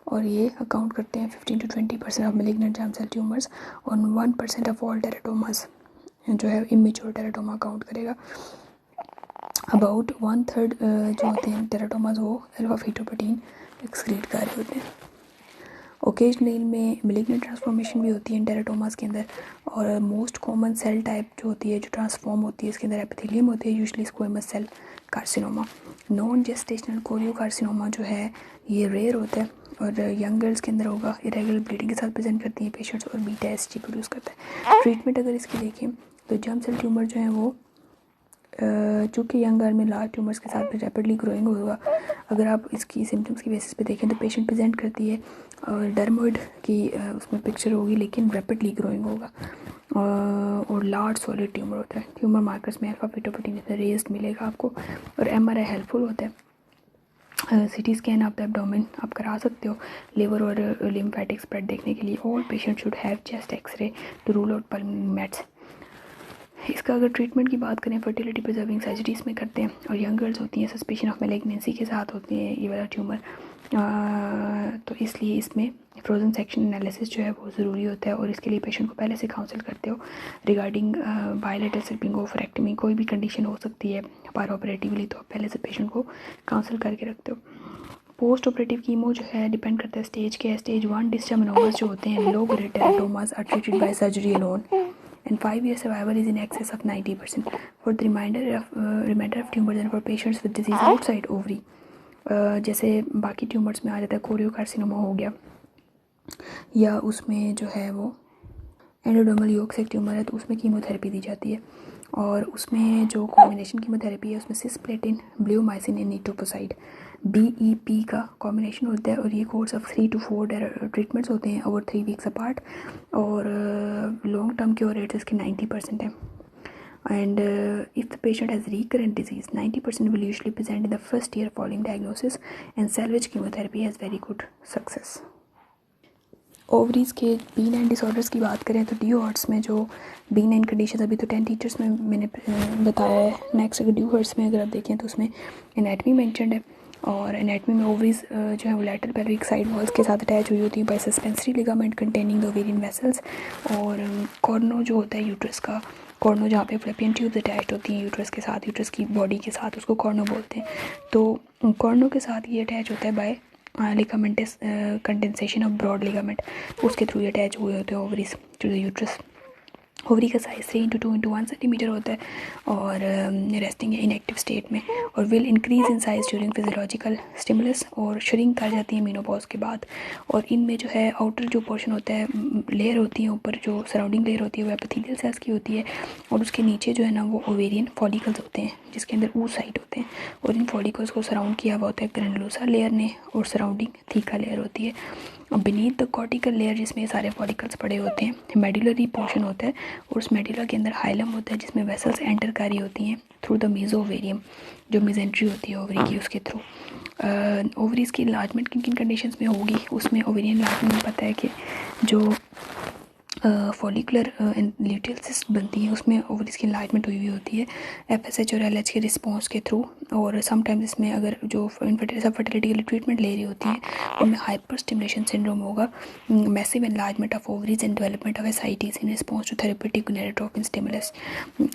और ये अकाउंट करते हैं 15 to 20% of malignant germ cell tumours और 1% ऑफ ऑल टेराटोमास जो है इमेच्योर टेराटोमा काउंट करेगा। अबाउट 1/3 जो होते हैं टेराटोमास वो अल्फा फीटोप्रोटीन एक्सक्रीट कर रहे होते हैं। ओकेजनली में मेलिग्नेंट ट्रांसफॉर्मेशन भी होती है टेराटोमास के अंदर, और मोस्ट कॉमन सेल टाइप जो होती है जो ट्रांसफॉर्म होती है इसके अंदर एपिथेलियम होती है, usually squamous cell carcinoma. Non gestational choriocarcinoma जो है ये रेयर होता है और यंग गर्ल्स के अंदर होगा, इरेगुलर ब्लीडिंग के साथ प्रेजेंट करती है पेशेंट्स और बीटा एसटी प्रोड्यूस करता है। ट्रीटमेंट अगर इसकी देखें तो जर्म सेल ट्यूमर जो है वो चूँकि यंग गर्ल में लार्ज ट्यूमर्स के साथ भी रैपिडली ग्रोइंग होगा। अगर आप इसकी सिम्टम्स की बेसिस पे देखें तो पेशेंट प्रेजेंट करती है डर्मोइड की उसमें पिक्चर होगी, लेकिन रैपिडली ग्रोइंग होगा और लार्ज सॉलिड ट्यूमर होता है। ट्यूमर मार्कर्स में अल्फा फीटोप्रोटीन रेज्ड मिलेगा आपको, और एमआरआई हेल्पफुल होता है। CT scan of the abdomen आप करा सकते हो लिवर और लिम्फेटिक स्प्रेड देखने के लिए। All patient should have chest xray to rule out pulmonary mets. इसका अगर ट्रीटमेंट की बात करें फर्टिलिटी प्रिजर्विंग सर्जरीज में करते हैं, और यंग गर्ल्स होती हैं सस्पेशन ऑफ मैलिग्नेंसी के साथ होते हैं ये वाला ट्यूमर, तो इसलिए इसमें फ्रोजन सेक्शन एनालिसिस जो है वो ज़रूरी होता है, और इसके लिए पेशेंट को पहले से काउंसिल करते हो रिगार्डिंग बायलेटरल स्लिपिंग ओवरेक्टमी। कोई भी कंडीशन हो सकती है पार ऑपरेटिवली, तो आप पहले से पेशेंट को काउंसिल करके रखते हो। पोस्ट ऑपरेटिव कीमो जो है डिपेंड करता है स्टेज के। स्टेज 1 डिस्टर्मिनोमास जो होते हैं low grade teratomas are treated by surgery alone and 5-year survival is in excess of 90%. For the remainder of tumors and for patients with disease outside ovary, जैसे बाकी ट्यूमर्स में आ जाता है कोरियो कार्सिनोमा हो गया, या उसमें जो है वो एंडोडर्मल योग से ट्यूमर है तो उसमें कीमोथेरेपी दी जाती है, और उसमें जो कॉम्बिनेशन कीमोथेरेपी है उसमें सिस्प्लेटिन ब्ल्यूमाइसिन एंड नीटोपोसाइड BEP का कॉम्बिनेशन होता है, और ये कोर्स ऑफ 3 to 4 ट्रीटमेंट्स होते हैं ओवर 3 weeks अपार्ट, और लॉन्ग टर्म क्योर रेट्स इसके 90% है। And if the patient has recurrent disease, 90% will usually present in the first year following diagnosis, and salvage chemotherapy has very good success. Ovaries के B9 disorders की बात करें तो ड्यूहर्ट्स में जो B9 कंडीशन अभी तो 10 टीचर्स में मैंने बताया है। नेक्स्ट अगर ड्यूहर्ट्स में अगर आप देखें तो उसमें एनाटमी मेंशन्ड है, और एनाटमी में ओवरीज जो है वो लैटरल पेल्विक साइड वॉल्स के साथ अटैच हुई होती है by suspensory ligament containing the ovarian vessels, और कॉर्नो जो होता है यूट्रस का कॉर्नो जहाँ पे फ्लैपियन ट्यूब्स अटैच होती हैं यूट्रस के साथ, यूट्रस की बॉडी के साथ, उसको कॉर्नो बोलते हैं। तो कॉर्नो के साथ ये अटैच होता है by ligamentous condensation of broad ligament, उसके थ्रू ये अटैच हुए होते हैं ovaries to the uterus. Ovary का साइज 3 into 2 into 1 सेंटीमीटर होता है, और रेस्टिंग या इनएक्टिव स्टेट में, और will increase in size during physiological stimulus, और श्रिंक कर जाती है मेनोपॉज के बाद। और इनमें जो है आउटर जो पोर्शन होता है लेयर होती है ऊपर जो सराउंडिंग लेयर होती है वो एपिथेलियल सेल्स की होती है, और उसके नीचे जो है ना वो ओवेरियन फॉलिकल्स होते हैं जिसके अंदर oocyte होते हैं, और इन फॉलिकल्स को सराउंड किया हुआ होता है ग्रेनुलोसा लेयर ने, और सराउंडिंग थीका लेयर होती है। और बीनीथ द कॉर्टिकल लेयर जिसमें सारे फॉलिकल्स पड़े होते हैं मेडुलरी पोर्शन होता है, और उस मेडुला के अंदर हाइलम होता है जिसमें वेसल्स एंटर करी होती हैं थ्रू द मेसोवेरियम, जो मेजेंट्री होती है ओवरी की उसके थ्रू। ओवरीज की इलाजमेंट किन किन कंडीशंस में होगी, उसमें ओवेरियन इलाजमेंट में पता है कि जो फॉलिकुलर ल्यूटियल सिस्ट बनती है उसमें ओवरीज की इलाजमेंट हुई होती है FSH और LH के रिस्पॉन्स के थ्रू, और समटाइम्स इसमें अगर जो सब फर्टिलिटी के लिए ट्रीटमेंट ले रही होती हैं उनमें हाइपर स्टिमुलेशन सिंड्रोम होगा, massive enlargement of ovaries and development of ascites in response to therapeutic gonadotropin stimulus.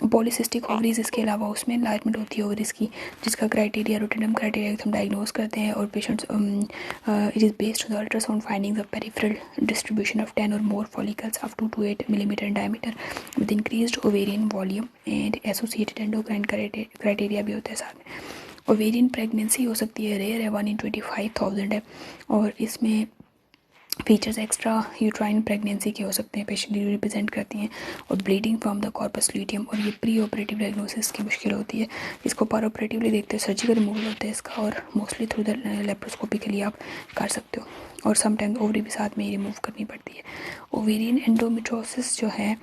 Polycystic ovaries इसके अलावा उसमें एनलार्जमेंट होती है ओवरीज की, जिसका क्राइटेरिया रोटेंडम क्राइटेरिया हम डायग्नोज करते हैं, और patients it is based on the ultrasound findings of peripheral distribution of 10 or more follicles of 2 to 8 millimeter in diameter with increased ovarian volume and associated endocrine criteria भी होता है साथ में। Ovarian pregnancy हो सकती है, रेयर है, 1 in 25,000 है, और इसमें फीचर्स एक्स्ट्रा यूट्राइन प्रेगनेंसी के हो सकते हैं, पेशेंट रिप्रेजेंट करती हैं, और bleeding from the corpus luteum, और ये प्री ऑपरेटिव डायग्नोसिस की मुश्किल होती है। इसको पर ऑपरेटिवली देखते हैं, सर्जिकल रिमूवल होता है इसका, और मोस्टली थ्रू द लेप्रोस्कोपिकली आप कर सकते हो, और समटाइम्स ओवरी भी साथ में ही रिमूव करनी पड़ती है। ओवेरियन एंडोमेट्रोसिस जो है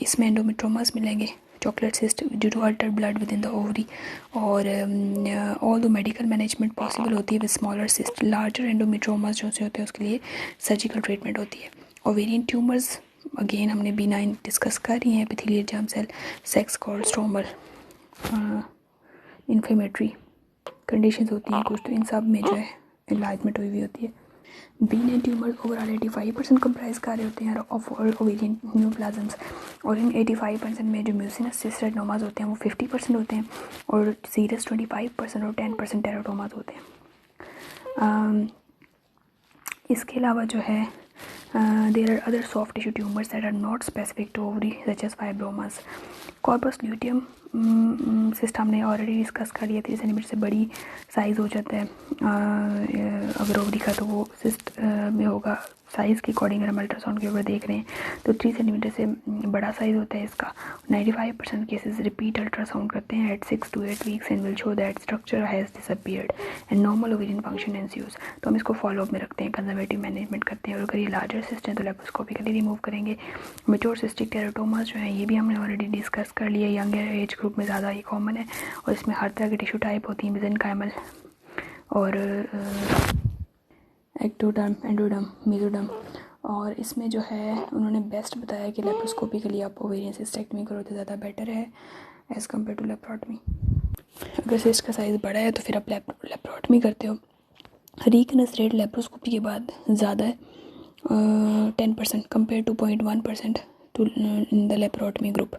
इसमें एंडोमेट्रोमास मिलेंगे, chocolate cyst due to alter blood within the ovary, और although medical management possible होती है with smaller cyst. Larger endometriomas जो से होते हैं उसके लिए सर्जिकल ट्रीटमेंट होती है। ओवेरियन ट्यूमर्स अगेन हमने B9 डिस्कस कर रही हैं, epithelial germ cell, sex cord stromal, inflammatory conditions होती हैं कुछ, तो इन सब में जो है इलाजमेंट हुई हुई होती है। B9 ट्यूमर्स ओवरऑल 85% कंप्राइज कर रहे होते हैं ऑफ ऑल ओवेरियन न्यूप्लाज़म्स, और इन 85% में जो म्यूसिनस सिस्ट एडेनोमास होते हैं वो 50% होते हैं, और सीरस 25% और 10% टेराटोमास होते हैं। इसके अलावा जो है there are other soft tissue tumours that are not specific to ovary such as fibromas. Corpus luteum cyst हमने ऑलरेडी डिस्कस कर लिया, 3 सेंटीमीटर से बड़ी साइज़ हो जाता है अगर ओवरी का, तो वो सिस्ट में होगा साइज़ के अकॉर्डिंग। अगर हम अल्ट्रासाउंड के ऊपर देख रहे हैं तो 3 सेंटीमीटर से बड़ा साइज़ होता है इसका। 95% केसेस रिपीट अल्ट्रासाउंड करते हैं at 6 to 8 weeks and will show that structure has disappeared and normal ovarian function ensues. तो हम इसको फॉलोअप में रखते हैं, कंजर्वेटिव मैनेजमेंट करते हैं, और अगर ये लार्जर सिस्ट हैं तो लेप्रोस्कोपिकली रिमूव करेंगे। मेच्योर सिस्टिक टेराटोमास जो है ये भी हमने ऑलरेडी डिस्कस कर लिया, यंगर एज ग्रुप में ज़्यादा ये कॉमन है, और इसमें हर तरह के टिश्यू टाइप होती हैं, मेसेनकाइमल और एक्टोडर्म, एंडोडर्म, मेसोडर्म। और इसमें जो है उन्होंने बेस्ट बताया कि लेप्रोस्कोपिकली आप ओवेरियन सिस्टेक्टमी करो तो ज़्यादा बेटर है एज़ कम्पेयर टू लेप्रोटमी। अगर सिस्ट का साइज़ बड़ा है तो फिर आप लेप्रोटमी करते हो। रीकनेस रेट लेप्रोस्कोपी के बाद ज़्यादा है 10% compare to 0.1% to in the laparotomy group.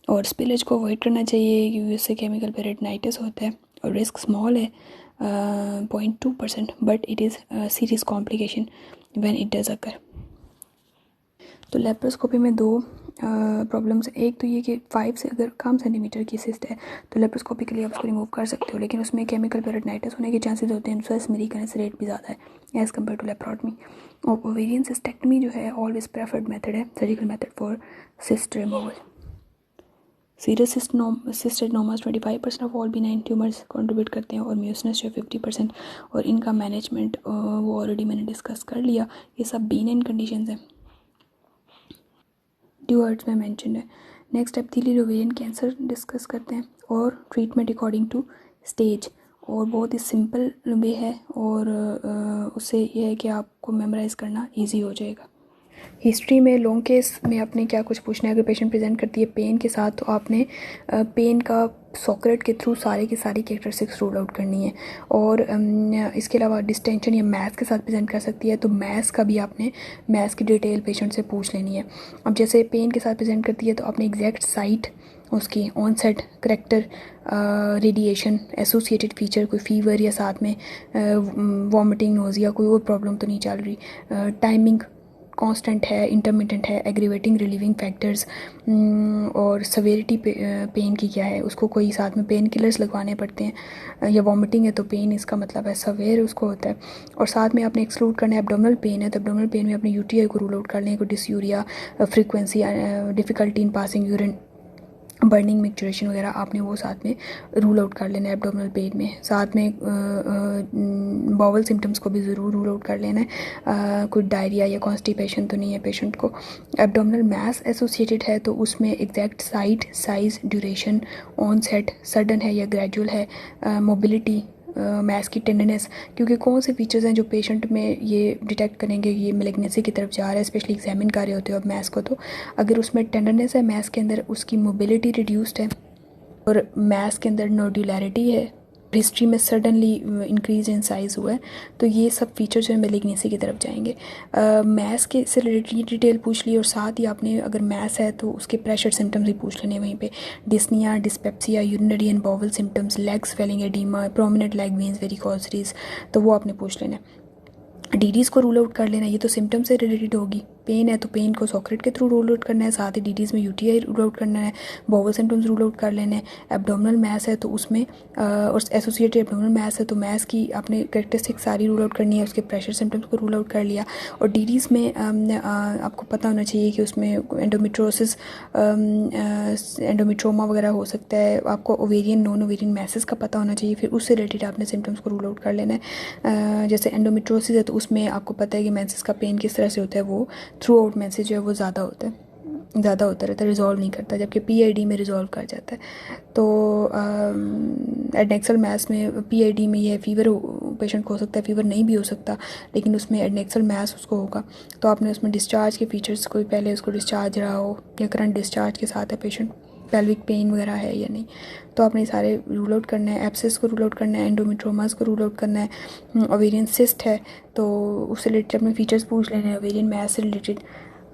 और स्पिलेज को अवॉइड करना चाहिए क्योंकि उससे केमिकल पेरिटोनाइटिस होता है, और रिस्क स्मॉल है 0.2%, but it is serious complication when it does occur. तो लेप्रोस्कोपी में 2 प्रॉब्लम्स, एक तो ये कि 5 से अगर कम सेंटीमीटर की सिस्ट है तो लेप्रोस्कोपिकली आप उसको रिमूव कर सकते हो, लेकिन उसमें केमिकल पेरिटोनाइटिस होने के चांसेस होते हैं, दूसरा इसमें रीकनेस रेट भी ज़्यादा है एज़ कम्पेयर टू लेप्रोटमी। और ओवेरियन सिस्टेक्टमी जो है ऑलवेज प्रेफर्ड मेथड है, surgical method for cyst removal. Serious cyst adenomas 25% of all B9 tumours contribute करते हैं, और म्यूसिनस जो 50%, और इनका मैनेजमेंट वो ऑलरेडी मैंने डिस्कस कर लिया। ये सब B9 कंडीशंस हैं, ड्यूअर्ट्स में मेंशन है। Next epithelial ovarian cancer discuss करते हैं, और ट्रीटमेंट अकॉर्डिंग टू स्टेज, और बहुत ही सिंपल वे है, और उससे ये है कि आपको मेमोराइज़ करना ईजी हो जाएगा। हिस्ट्री में लॉन्ग केस में आपने क्या कुछ पूछना है, अगर पेशेंट प्रेजेंट करती है पेन के साथ तो आपने पेन का सॉकेट के थ्रू सारे की सारी कैरेक्टरिस्टिक्स रूल आउट करनी है। और इसके अलावा डिस्टेंशन या मैस के साथ प्रेजेंट कर सकती है तो मैस का भी आपने मैस की डिटेल पेशेंट से पूछ लेनी है। अब जैसे पेन के साथ प्रेजेंट करती है तो आपने एग्जैक्ट साइट, उसकी onset character, radiation, associated feature, कोई फीवर या साथ में वॉमिटिंग, नोजिया, कोई और प्रॉब्लम तो नहीं चल रही, टाइमिंग कांस्टेंट है, इंटरमिटेंट है, एग्रीवेटिंग रिलीविंग फैक्टर्स, और सवेरिटी पेन की क्या है, उसको कोई साथ में पेन किलर्स लगवाने पड़ते हैं, या वॉमिटिंग है तो पेन इसका मतलब है सवेर उसको होता है। और साथ में आपने एक्सक्लूड करना है एब्डोमिनल पेन है तो एब्डोमिनल पेन में अपने यूटीआई को रूल आउट कर लें, कोई dysuria, frequency, difficulty in passing urine, burning, micturition वगैरह आपने वो साथ में रूल आउट कर लेना है एब्डोमिनल पेन में। साथ में बाउल सिम्टम्स को भी ज़रूर रूल आउट कर लेना है, कोई डायरिया या कॉन्स्टिपेशन तो नहीं है पेशेंट को। एब्डोमिनल मैस एसोसिएटेड है तो उसमें exact site, size, duration, onset, sudden है या ग्रेजुअल है, मोबिलिटी, मैस की टेंडरनेस, क्योंकि कौन से फीचर्स हैं जो पेशेंट में ये डिटेक्ट करेंगे ये मैलिग्नेंसी की तरफ जा रहा है, स्पेशली एग्जामिन कर रहे होते हो अब मैस को। तो अगर उसमें टेंडरनेस है मैस के अंदर, उसकी मोबिलिटी रिड्यूस्ड है, और मैस के अंदर नोड्यूलैरिटी है, हिस्ट्री में सडनली इंक्रीज इन साइज़ हुआ है, तो ये सब फीचर जो है मैलिग्नेंसी की तरफ जाएंगे। मैस के से रिलेटेड डिटेल पूछ ली, और साथ ही आपने अगर मैस है तो उसके प्रेशर सिम्टम्स भी पूछ लेने वहीं पे, dyspnoea, dyspepsia, urinary and bowel symptoms, leg swelling, oedema, prominent leg veins, varicosities, तो वो आपने पूछ लेना है। डीडीज़ को रूल आउट कर लेना, ये तो सिम्टम से रिलेटेड होगी। पेन है तो पेन को सॉकेट के थ्रू रूल आउट करना है, साथ ही डीडीज़ में यूटीआई रूल आउट करना है, बाउल सिम्टम्स रूल आउट कर लेने हैं। एब्डोमिनल मैस है तो उसमें और एसोसिएटेड एब्डोमिनल मैस है तो मैस की आपने कैरेक्टरिस्टिक सारी रूल आउट करनी है, उसके प्रेशर सिम्टम्स को रूल आउट कर लिया। और डीडीज़ में आपको पता होना चाहिए कि उसमें एंडोमेट्रोसिस, एंडोमेट्रोमा वगैरह हो सकता है, आपको ओवेरियन, नॉन ओवेरियन मैसेस का पता होना चाहिए, फिर उससे रिलेटेड आपने सिम्टम्स को रूल आउट कर लेना है। जैसे एंडोमेट्रोसिस है तो उसमें आपको पता है कि मेंसेस का पेन किस तरह से होता है, वो थ्रू आउट मेंसेस जो है वो ज़्यादा होता रहता है, रिजॉल्व नहीं करता, जबकि पीआईडी में रिजॉल्व कर जाता है। तो एडनेक्सल मैस में, पीआईडी में ये फीवर पेशेंट को हो सकता है, फीवर नहीं भी हो सकता, लेकिन उसमें एडनेक्सल मैस उसको होगा। तो आपने उसमें डिस्चार्ज के फीचर्स, कोई पहले उसको डिस्चार्ज रहा हो या करंट डिस्चार्ज के साथ है पेशेंट, पेल्विक पेन वगैरह है या नहीं। तो आपने सारे रूल आउट करना है। एब्सेस को रूल आउट करना है, एंडोमेट्रोमास को रूल आउट करना है। ओवेरियन सिस्ट है तो उससे रिलेटेड अपने फीचर्स पूछ लेने हैं। ओवेरियन मैस से रिलेटेड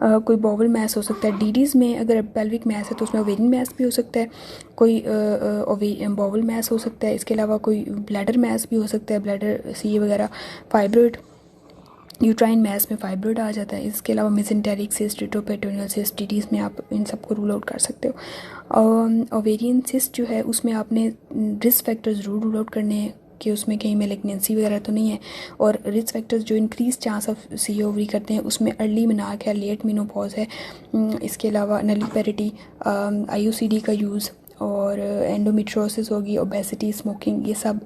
कोई बॉवल मैस हो सकता है। डीडीज़ में अगर पेल्विक मैस है तो उसमें ओवेरियन मैस भी हो सकता है, कोई बॉवल मैस हो सकता है। इसके अलावा कोई ब्लैडर मैस भी हो सकता है, ब्लैडर सी वगैरह। फाइब्रोइड, यूट्राइन मैस में फाइब्रोइड आ जाता है। इसके अलावा मेसेंटेरिक सिस्ट, रिट्रोपेरिटोनियल सिस्ट, डीडीज़ में आप इन सबको रूल आउट कर सकते हो। ओवेरियन सिस्ट जो है उसमें आपने रिस्क फैक्टर्स ज़रूर रूल आउट करने हैं कि उसमें कहीं मेलिग्नेंसी वगैरह तो नहीं है। और रिस्क फैक्टर्स जो इंक्रीज चांस ऑफ सी ओवरी करते हैं उसमें अर्ली मेनार्क है, लेट मेनोपॉज है। इसके अलावा नलीपेरिटी, IUCD का यूज़ और एंडोमेट्रोसिस होगी, ओबेसिटी, स्मोकिंग, ये सब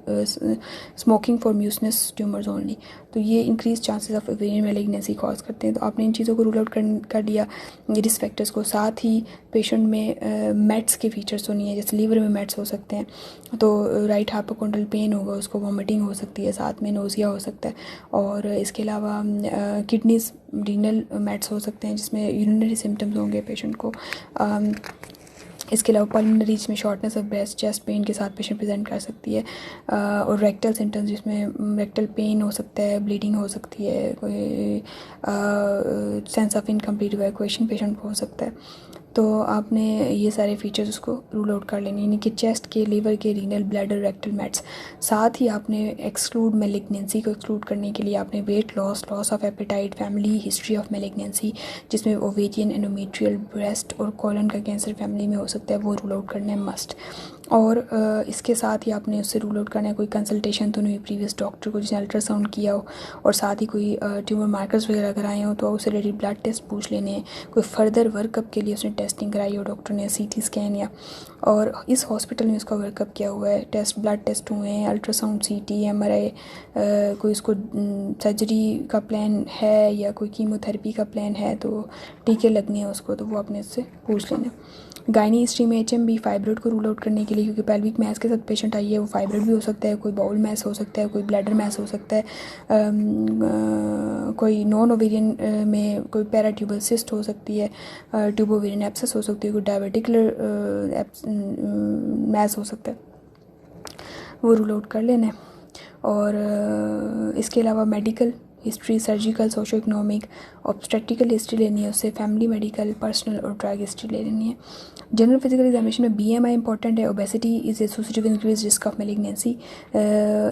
smoking for mucinous tumours only, तो ये increase chances of ovarian malignancy cause करते हैं। तो आपने इन चीज़ों को रूल आउट कर दिया, रिस्क फैक्टर्स को। साथ ही पेशेंट में मेट्स के फीचर्स होनी है, जैसे लीवर में मेट्स हो सकते हैं तो राइट हाइपोकोंड्रियल पेन होगा, उसको वॉमिटिंग हो सकती है, साथ में नोजिया हो सकता है। और इसके अलावा किडनीज, रीनल मेट्स हो सकते हैं जिसमें यूरिनरी सिम्टम्स होंगे पेशेंट को। इसके अलावा पल्मोनरी में shortness of breath, chest pain के साथ पेशेंट प्रेजेंट कर सकती है। और रेक्टल सिम्टम्स जिसमें रेक्टल पेन हो सकता है, ब्लीडिंग हो सकती है, कोई sense of incomplete evacuation patient को हो सकता है। तो आपने ये सारे फीचर्स उसको रूल आउट कर लेने, यानी कि चेस्ट के, लीवर के, रीनल, ब्लैडर, रेक्टल मेट्स। साथ ही आपने एक्सक्लूड मेलिग्नेंसी को एक्सक्लूड करने के लिए आपने weight loss, loss of appetite, family history of malignancy जिसमें ओवेरियन, एंडोमेट्रियल, ब्रेस्ट और कॉलन का कैंसर फैमिली में हो सकता है, वो रूल आउट करना है मस्ट। और इसके साथ ही आपने उससे रूल आउट करना है कोई कंसल्टेशन तो नहीं हुई प्रीवियस डॉक्टर को जिसने अल्ट्रासाउंड किया हो, और साथ ही कोई ट्यूमर मार्कर्स वगैरह कराए हो तो उससे रिलेटेड ब्लड टेस्ट पूछ लेने हैं। कोई फर्दर वर्कअप के लिए उसने टेस्टिंग कराई हो डॉक्टर ने, CT स्कैन या, और इस हॉस्पिटल में उसका वर्कअप किया हुआ है, टेस्ट, ब्लड टेस्ट हुए हैं, अल्ट्रासाउंड, CT, MRI, कोई उसको सर्जरी का प्लान है या कोई कीमोथेरेपी का प्लान है तो टीके लगने हैं उसको, तो वो आपने उससे पूछ लेना। गायनी हिस्ट्री में HMB, फाइब्रोइड को रूल आउट करने के लिए, क्योंकि पेल्विक मैस के साथ पेशेंट आई है, वो फाइब्रोइड भी हो सकता है, कोई बाउल मैस हो सकता है, कोई ब्लैडर मैस हो सकता है, कोई नॉन ओवेरियन में कोई पैराट्यूबल सिस्ट हो सकती है, ट्यूब ओवेरियन एब्सेस हो सकती है, कोई डायबिटिकुलर मैस हो सकता है, वो रूल आउट कर लेना है। और इसके अलावा medical history, surgical, socio economic, obstetrical history लेनी है उससे, फैमिली मेडिकल, पर्सनल और ड्रग हिस्ट्री ले लेनी है। जनरल फिजिकल एग्जामिनेशन में BMI इंपॉर्टेंट है, obesity is associated with increase risk of malignancy.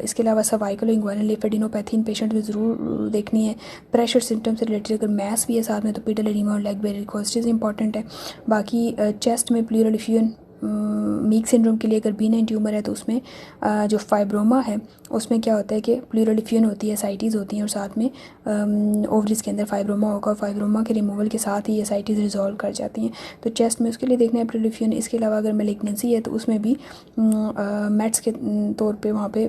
इसके अलावा सर्वाइकल इंग्वाइनल लिम्फेडिनोपैथी इन पेशेंट में ज़रूर देखनी है। प्रेशर सिम्टम से रिलेटेड अगर मैस भी है साथ में तो पीटल एडिमा और लेग वेरिकोसिस इंपॉर्टेंट है। बाकी चेस्ट में प्लूरल एफ्यूजन, मीक सिंड्रोम के लिए अगर B9 ट्यूमर है तो उसमें जो फाइब्रोमा है उसमें क्या होता है कि प्लूरल एफ्यूजन होती है, एसाइटीज़ होती हैं, और साथ में ओवरीज के अंदर फाइब्रोमा होगा, और फाइब्रोमा के रिमूवल के साथ ही एसाइटीज़ रिजॉल्व कर जाती हैं। तो चेस्ट में उसके लिए देखना है प्लूरल एफ्यूजन। इसके अलावा अगर मेलिग्नेंसी है तो उसमें भी मेट्स के तौर पे वहाँ पे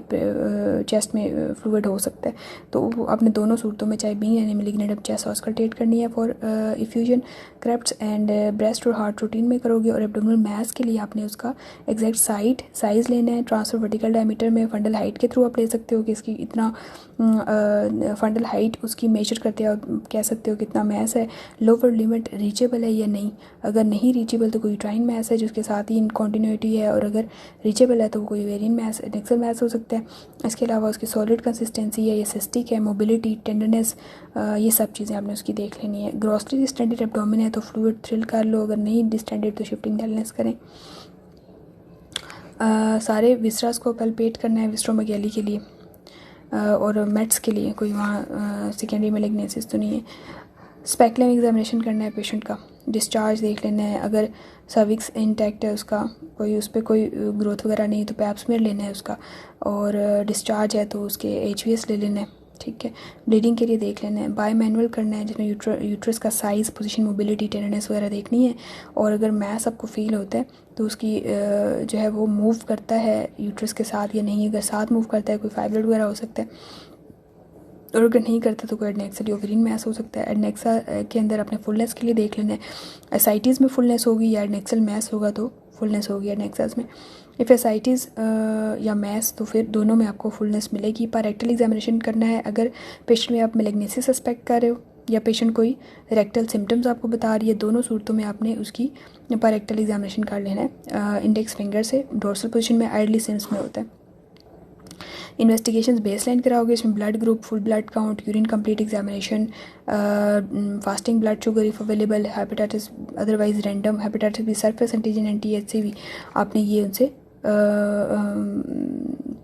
चेस्ट में फ्लूइड हो सकता है। तो आपने दोनों सूरतों में चाहे B9 मेलिग्नेंट चेस्ट ऑस्कल्टेट करनी है फॉर इफ्यूजन, क्रेप्ट्स एंड ब्रेस्ट और हार्ट रूटीन में करोगे। और एब्डोमिनल मैस के लिए आपने उसका एग्जैक्ट साइज़ लेना है। ट्रांसफर वर्टिकल डायमीटर में फंडल हाइट के थ्रू आप ले सकते हो कि इसकी इतना फंडल हाइट उसकी मेजर करते हो, कह सकते हो कितना मैस है। लोअर लिमिट रीचेबल है या नहीं, अगर नहीं रीचेबल तो कोई यूट्राइन मैस है जिसके साथ ही इनकॉन्टिन्यूटी है, और अगर रीचेबल है तो कोई ओवेरियन मैस, नेक्सल मैस हो सकता है। इसके अलावा उसकी सॉलिड कंसिस्टेंसी है या सिस्टिक है, मोबिलिटी, टेंडरनेस, ये सब चीज़ें आपने उसकी देख लेनी है। ग्रॉसली डिस्टेंडेड एब्डोमेन है तो फ्लूइड थ्रिल कर लो, अगर नहीं डिस्टेंडेड तो शिफ्टिंग डायलिसिस करें। सारे विस्रास को पल्पेट करना है विस्ट्रोमेगैली के लिए और मेट्स के लिए, कोई वहाँ सेकेंडरी मेलिग्नेंसिस तो नहीं है। स्पेकुलम एग्जामिनेशन करना है पेशेंट का, डिस्चार्ज देख लेना है, अगर सर्विक्स इंटैक्ट है उसका, कोई उस पर कोई ग्रोथ वगैरह नहीं तो पैप स्मीयर लेना है उसका, और डिस्चार्ज है तो उसके HVS ले लेना है, ठीक है। ब्लीडिंग के लिए देख लेना है। बाय मैनुअल करना है जिसमें यूट्रस का साइज़, पोजीशन, मोबिलिटी, टेंडरनेस वगैरह देखनी है। और अगर मैस आपको फील होता है तो उसकी जो है वो मूव करता है यूट्रस के साथ या नहीं, अगर साथ मूव करता है कोई फाइब्रोइड वगैरह हो सकता है, और अगर नहीं करता तो कोई एडनेक्सल ओवेरियन मैस हो सकता है। एडनेक्सा के अंदर अपने फुलनेस के लिए देख लेना है, एसाइटीज़ में फुलनेस होगी या एडनेक्सल मैस होगा तो फुलनेस होगी एडनेक्सास में। इफ़ एसाइटीज़ या मैस तो फिर दोनों में आपको फुलनेस मिलेगी। पारेक्टल एग्जामिनेशन करना है अगर पेशेंट में आप मेलिग्नेंसी सस्पेक्ट कर रहे हो या पेशेंट कोई रेक्टल सिम्टम्स आपको बता रही है, दोनों सूरतों में आपने उसकी पर रेक्टल एग्जामिनेशन कर लेना है इंडेक्स फिंगर से। डोर्सल पोजीशन में आइडली सिम्स में होता है। इन्वेस्टिगेशंस बेसलाइन कराओगे, इसमें blood group, full blood count, urine complete examination, fasting blood sugar if available, hepatitis otherwise random, hepatitis B surface antigen and THC आपने ये उनसे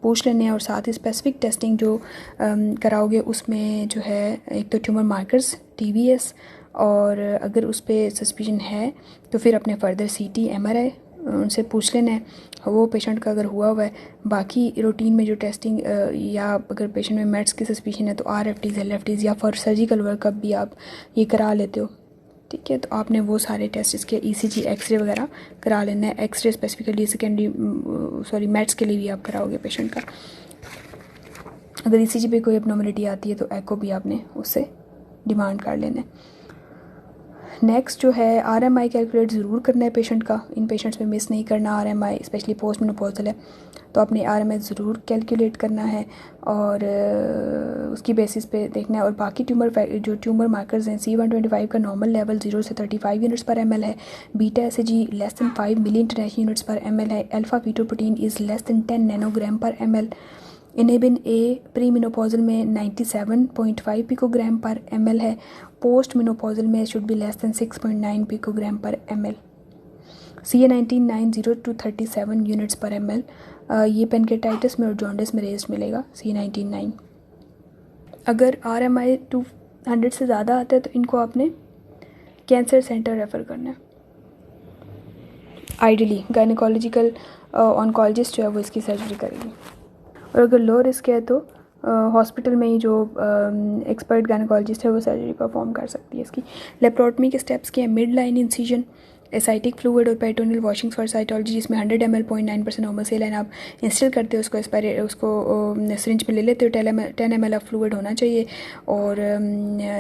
पूछ लेने हैं। और साथ ही स्पेसिफिक टेस्टिंग जो कराओगे उसमें जो है एक तो ट्यूमर मार्कर्स TVS, और अगर उस पर सस्पिशन है तो फिर अपने फर्दर CT MRI उनसे पूछ लेना है वो पेशेंट का अगर हुआ हुआ है। बाकी रूटीन में जो टेस्टिंग या अगर पेशेंट में मेट्स की सस्पिशन है तो RFTs LFTs या फॉर सर्जिकल वर्कअप भी आप ये करा लेते हो, ठीक है। तो आपने वो सारे टेस्ट इसके ECG एक्सरे वगैरह करा लेना है। एक्सरे स्पेसिफिकली सेकेंडरी मेट्स के लिए भी आप कराओगे पेशेंट का। अगर ECG पे कोई एबनॉर्मलिटी आती है तो एको भी आपने उससे डिमांड कर लेना है। नेक्स्ट जो है RMI कैलकुलेट ज़रूर करना है पेशेंट का, इन पेशेंट्स में मिस नहीं करना RMI, स्पेशली पोस्ट मेनोपॉजल है तो आपने RMI ज़रूर कैलकुलेट करना है और उसकी बेसिस पे देखना है। और बाकी ट्यूमर मार्कर्स हैं, C125 का नॉर्मल लेवल 0 से 35 यूनिट्स पर ml है, बीटा SAG लेस दैन 5 मिली इंटरनेशनल यूनिट्स पर ml है, alpha fetoprotein is less than 10 nanogram पर ml, इनेबिन A प्री मिनोपॉजल में 97.5 पिकोग्राम पर ml है, पोस्ट मिनोपॉजल में should be less than 6.9 picogram पर ml, CA19 90 to 37 यूनिट्स पर ml। ये पेनकेटाइटिस में और जॉन्डिस में रेस्ट मिलेगा CA19 9। अगर RMI 200 से ज़्यादा आता है तो इनको आपने कैंसर सेंटर रेफ़र करना है। आइडियली गायनेकोलॉजिकल ऑन्कोलॉजिस्ट जो है वो इसकी सर्जरी करेगी। और अगर लो रिस्क है तो हॉस्पिटल में ही जो एक्सपर्ट गायनेकोलॉजिस्ट है वो सर्जरी परफॉर्म कर सकती है इसकी। लेप्रोटमी के स्टेप्स के हैं mid line incision, Asiatic fluid और पेरिटोनियल वॉशिंग्स फॉर साइटोलॉजी, जिसमें 100 ml 0.9% नॉर्मल सेलाइन आप इंस्टिल करते हो, उसको सिरिंज में ले लेते हो, 10 ml ऑफ फ्लूइड होना चाहिए। और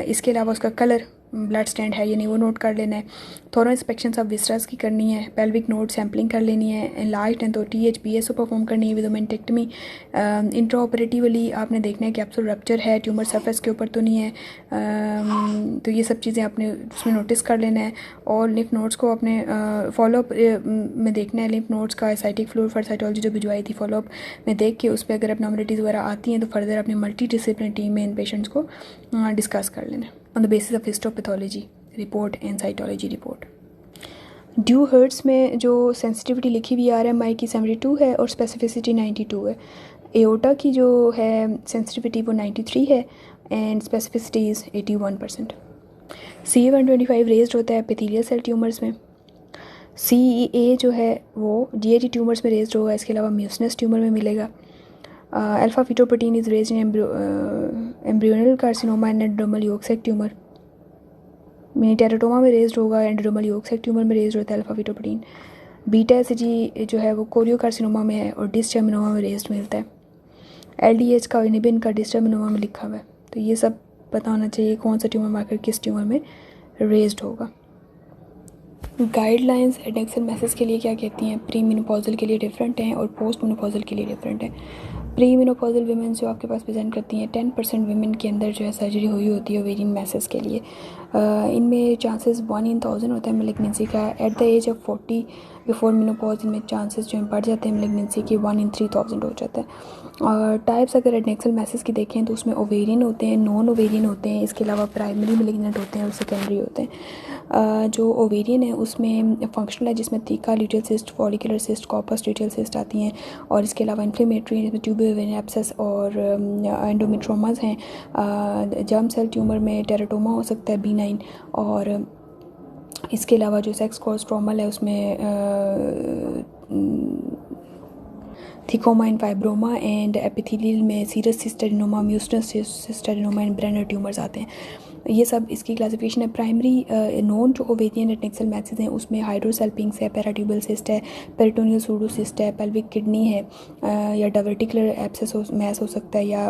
इसके अलावा उसका कलर ब्लड स्टैंड है या नहीं वो नोट कर लेना है। थोरो इंस्पेक्शन ऑफ विस्ट्रास की करनी है, पेल्विक नोड सैम्पलिंग कर लेनी है, एनलार्ज्ड एंड तो THPSO परफॉर्म करनी है विदोमेंटेक्टमी। इंट्रा ऑपरेटिवली आपने देखना है कि कैप्सूल रप्चर है, ट्यूमर सरफेस के ऊपर तो नहीं है, तो ये सब चीज़ें आपने उसमें नोटिस कर लेना है। और लिम्फ नोड्स को आपने फॉलोअप में देखना है, लिम्फ नोड्स का एसाइटिक फ्लूइड फॉर साइटोलॉजी जो भिजवाई थी फॉलोअप में देख के उस पर अगर एबनॉर्मलिटीज़ वगैरह आती हैं तो फर्दर अपने मल्टी डिसिप्लिनरी टीम में इन पेशेंट्स को डिस्कस कर लेना है on the basis of histopathology report and cytology report. ड्यू हर्ट्स में जो सेंसिटिविटी लिखी हुई RMI की 72 है और स्पेसिफिसिटी 92 है। एओटा की जो है सेंसिटिविटी वो 93 है and specificity is 81%। CA125 raised होता है एपिथेलियल सेल ट्यूमर्स में। CEA जो है वो GAT ट्यूमर्स में रेज्ड होगा, इसके अलावा म्यूसिनस ट्यूमर में मिलेगा। Alpha fetoprotein is raised in embryonal carcinoma and endodermal yolk sac tumour. Mini teratoma में रेज्ड होगा, एंडोडर्मल यॉर्क सैक ट्यूमर में रेज्ड होता है अल्फा फीटोप्रोटीन। बीटा SAG जो है वो कोरियो कार्सिनोमा में है और डिस्टर्मिनोमा में रेज्ड मिलता है। LDH का इनिबिन का डिस्टर्मिनोमा में लिखा हुआ है, तो ये सब पता होना चाहिए कौन सा ट्यूमर मार्कर किस ट्यूमर में रेज्ड होगा। गाइडलाइंस एडेक्सल मैसेज के लिए क्या कहती हैं, प्री मेनोपॉजल के लिए डिफरेंट हैं और पोस्ट मेनोपॉजल के लिए डिफरेंट है। प्री मेनोपॉजल वीमेन जो आपके पास प्रेजेंट करती हैं 10% वीमेन के अंदर जो है सर्जरी हुई होती है ओवेरियन मैसेज के लिए। इनमें चांसेस 1 in 1000 होता है मैलिग्नेंसी का। At the age of 40 before menopause इनमें चांसेस जो हैं बढ़ जाते हैं मैलिग्नेंसी के, 1 in 3000 हो जाता है। और टाइप्स अगर एडनेक्सल मैसेज की देखें तो उसमें ओवेरियन होते हैं, नॉन ओवेरियन होते हैं, इसके अलावा प्राइमरी मैलिग्नेंट होते हैं और सेकेंडरी होते हैं। जो ओवेरियन है उसमें फंक्शनल है जिसमें theca luteal cyst, follicular cyst, corpus luteal cyst आती हैं, और इसके अलावा इन्फ्लेमेटरी जिसमें ट्यूबुलर वेन एब्सेस और एंडोमेट्रोमास हैं। जर्म सेल ट्यूमर में टेराटोमा हो सकता है B9, और इसके अलावा जो सेक्स कॉज ट्रॉमल है उसमें thecoma and fibroma and epithelial में serous cystadenoma, mucinous cystadenoma and Brenner tumours आते हैं। ये सब इसकी क्लासिफिकेशन है। प्राइमरी नॉन जो ओवेरियन एडनेक्सल मैसेज हैं उसमें हाइड्रोसेल्पिंग्स है, पैराट्यूबल सिस्ट है, पेरिटोनियल सूडोसिस्ट है, पेल्विक किडनी है, या डायवर्टिकुलर एब्सेस मैस हो सकता है, या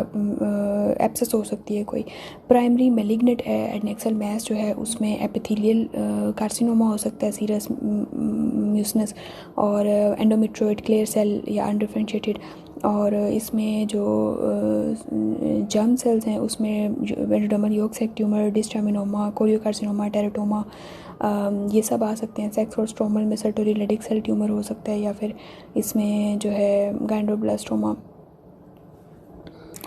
एब्सेस हो सकती है कोई। प्राइमरी मैलिग्नेंट एडनेक्सल मैस जो है उसमें एपिथेलियल कार्सिनोमा हो सकता है, सीरस म्यूसिनस, और एंडोमेट्रियोइड क्लियर सेल या अनडिफरेंशिएटेड और इसमें जो जर्म सेल्स हैं उसमें मेनिंडोमल योग सेक ट्यूमर, डिस्टामिनोमा, कोरियोकार्सिनोमा, टेराटोमा, ये सब आ सकते हैं। सेक्स और स्ट्रोमल में सर्टोरी लेडिक सेल ट्यूमर हो सकता है, या फिर इसमें जो है गाइनोब्लास्टोमा।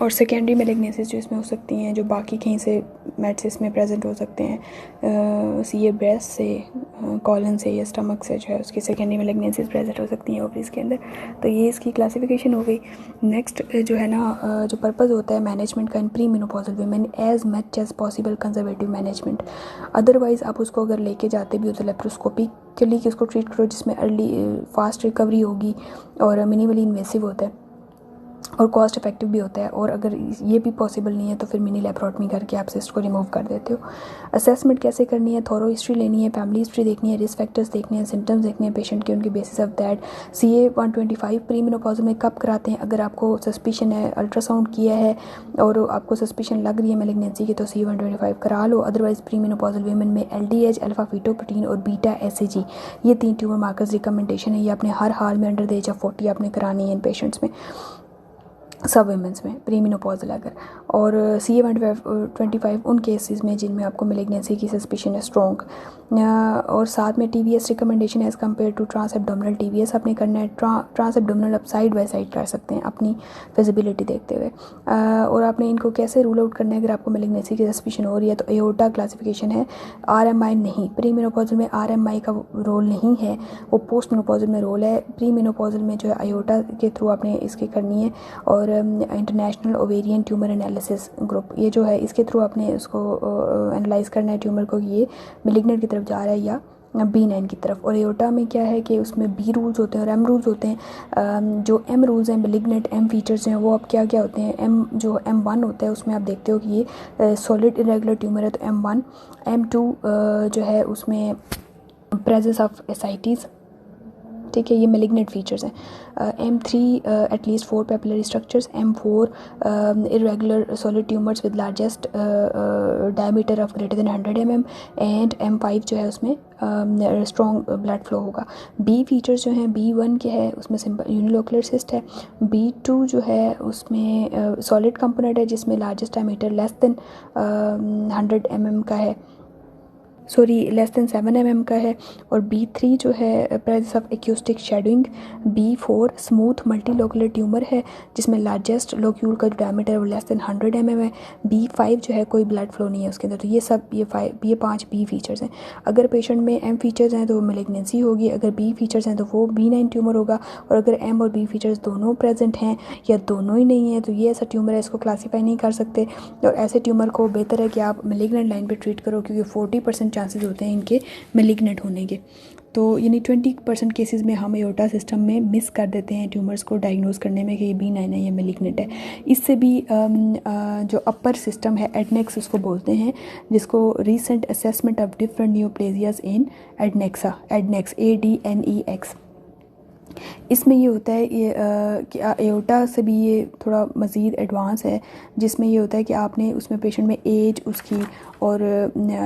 और सेकेंडरी मेलिग्नेंसीज जो इसमें हो सकती हैं, जो बाकी कहीं से मेट्स में प्रेजेंट हो सकते हैं, ये ब्रेस्ट से, कॉलन से या स्टमक से जो है उसकी सेकेंडरी मेलिग्नेंसीज प्रेजेंट हो सकती हैं ओवरीज के अंदर। तो ये इसकी क्लासिफिकेशन हो गई। नेक्स्ट जो है ना, जो पर्पज़ होता है मैनेजमेंट का in premenopausal women, as much as possible conservative management. Otherwise आप उसको अगर लेके जाते भी हो तो लेप्रोस्कोपी के लिए कि उसको ट्रीट करो, जिसमें अर्ली फास्ट रिकवरी होगी और मिनिमली इन्वेसिव होता है और कॉस्ट इफेक्टिव भी होता है। और अगर ये भी पॉसिबल नहीं है तो फिर मिनी लेप्रोटमी करके आप सिस्ट को रिमूव कर देते हो। असेसमेंट कैसे करनी है, थॉरो हिस्ट्री लेनी है, फैमिली हिस्ट्री देखनी है, रिस्क फैक्टर्स देखने हैं, सिम्टम्स देखने हैं पेशेंट के, उनके basis of that. CA 125 pre menopause में कब कराते हैं, अगर आपको सस्पिशन है, अल्ट्रासाउंड किया है और आपको सस्पिशन लग रही है मेलिग्नेंसी की, तो CA 125 करा लो। अदरवाइज प्री मेनोपॉजल वीमेन में LDH, अल्फा फीटोप्रोटीन और बीटा SAG, ये 3 ट्यूमर मार्कर्स रिकमेंडेशन है। ये आपने हर हाल में अंडर द एज ऑफ 40 आपने करानी है इन पेशेंट्स में, सब वुमेंस में प्री मेनोपॉजल अगर। और CA 125 उन केसेस में जिनमें आपको मेलिग्नेंसी की सस्पिशन है स्ट्रॉन्ग। और साथ में TVS recommendation as compare to transabdominal TVS आपने करना है। ट्रांस एब्डोमिनल आप साइड बाय साइड कर सकते हैं अपनी फिजिबिलिटी देखते हुए। और आपने इनको कैसे रूल आउट करना है अगर आपको मेलिग्नेंसी की सस्पिशन हो रही है, तो एओर्टा क्लासिफिकेशन है, RMI नहीं। प्री मेनोपॉजल में RMI का रोल नहीं है, वो पोस्ट मेनोपॉजल में रोल है। प्री मेनोपॉजल में जो है एओर्टा के थ्रू आपने इसकी करनी है। और international ovarian tumour analysis group, ये जो है इसके थ्रू आपने उसको एनालाइज करना है ट्यूमर को, ये मेलिग्नेंट की तरफ जा रहा है या B9 की तरफ। और एओर्टा में क्या है कि उसमें B रूल्स होते हैं और M रूल्स होते हैं। जो M रूल्स हैं, मेलिग्नेंट M फीचर्स हैं, वो अब क्या क्या होते हैं। M जो M1 होता है उसमें आप देखते हो कि ये सॉलिड इरेगुलर ट्यूमर है, तो M1। M2 जो है उसमें प्रेजेंस ऑफ एसाइटीज़, ठीक है, ये मेलिग्नेंट फीचर्स हैं। M3 at least 4 papillary structures. M4 irregular solid tumours with largest diameter of greater than 100 mm। And M5 जो है उसमें स्ट्रॉन्ग ब्लड फ्लो होगा। B फीचर्स जो हैं, B1 के है उसमें सिंपल यूनिलोकुलर सिस्ट है। B2 जो है उसमें सॉलिड कंपोनेंट है जिसमें largest diameter less than 100 mm का है, सॉरी लेस देन 7 mm का है। और B3 जो है presence of acoustic shadowing. B4 smooth multilocular tumour है जिसमें लार्जेस्ट लोक्यूल का जो डायमीटर है वो लेस देन 100 mm है। B5 जो है कोई ब्लड फ्लो नहीं है उसके अंदर। तो ये सब ये 5 B फीचर्स हैं। अगर पेशेंट में M फीचर्स हैं तो मेलिग्नेंसी होगी, अगर B फीचर्स हैं तो वो B9 ट्यूमर होगा। और अगर M और B फीचर्स दोनों प्रेजेंट हैं या दोनों ही नहीं है तो ये ऐसा ट्यूमर है, इसको क्लासीफाई नहीं कर सकते। और ऐसे ट्यूमर को बेहतर है कि आप मेलिग्नेंट लाइन पर ट्रीट करो, क्योंकि 40% चांसेस होते हैं इनके मेलिग्नेंट होने के। तो यानी 20% केसेस में हम एओर्टा सिस्टम में मिस कर देते हैं ट्यूमर्स को डायग्नोज करने में कि ये B9 है या मेलिग्नेंट है। इससे भी जो अपर सिस्टम है एडनेक्स उसको बोलते हैं, जिसको recent assessment of different neoplasias in adnexa, ADNEX ADNEX। इसमें ये होता है कि एओर्टा से भी ये थोड़ा मज़ीद एडवांस है, जिसमें ये होता है कि आपने उसमें पेशेंट में एज उसकी और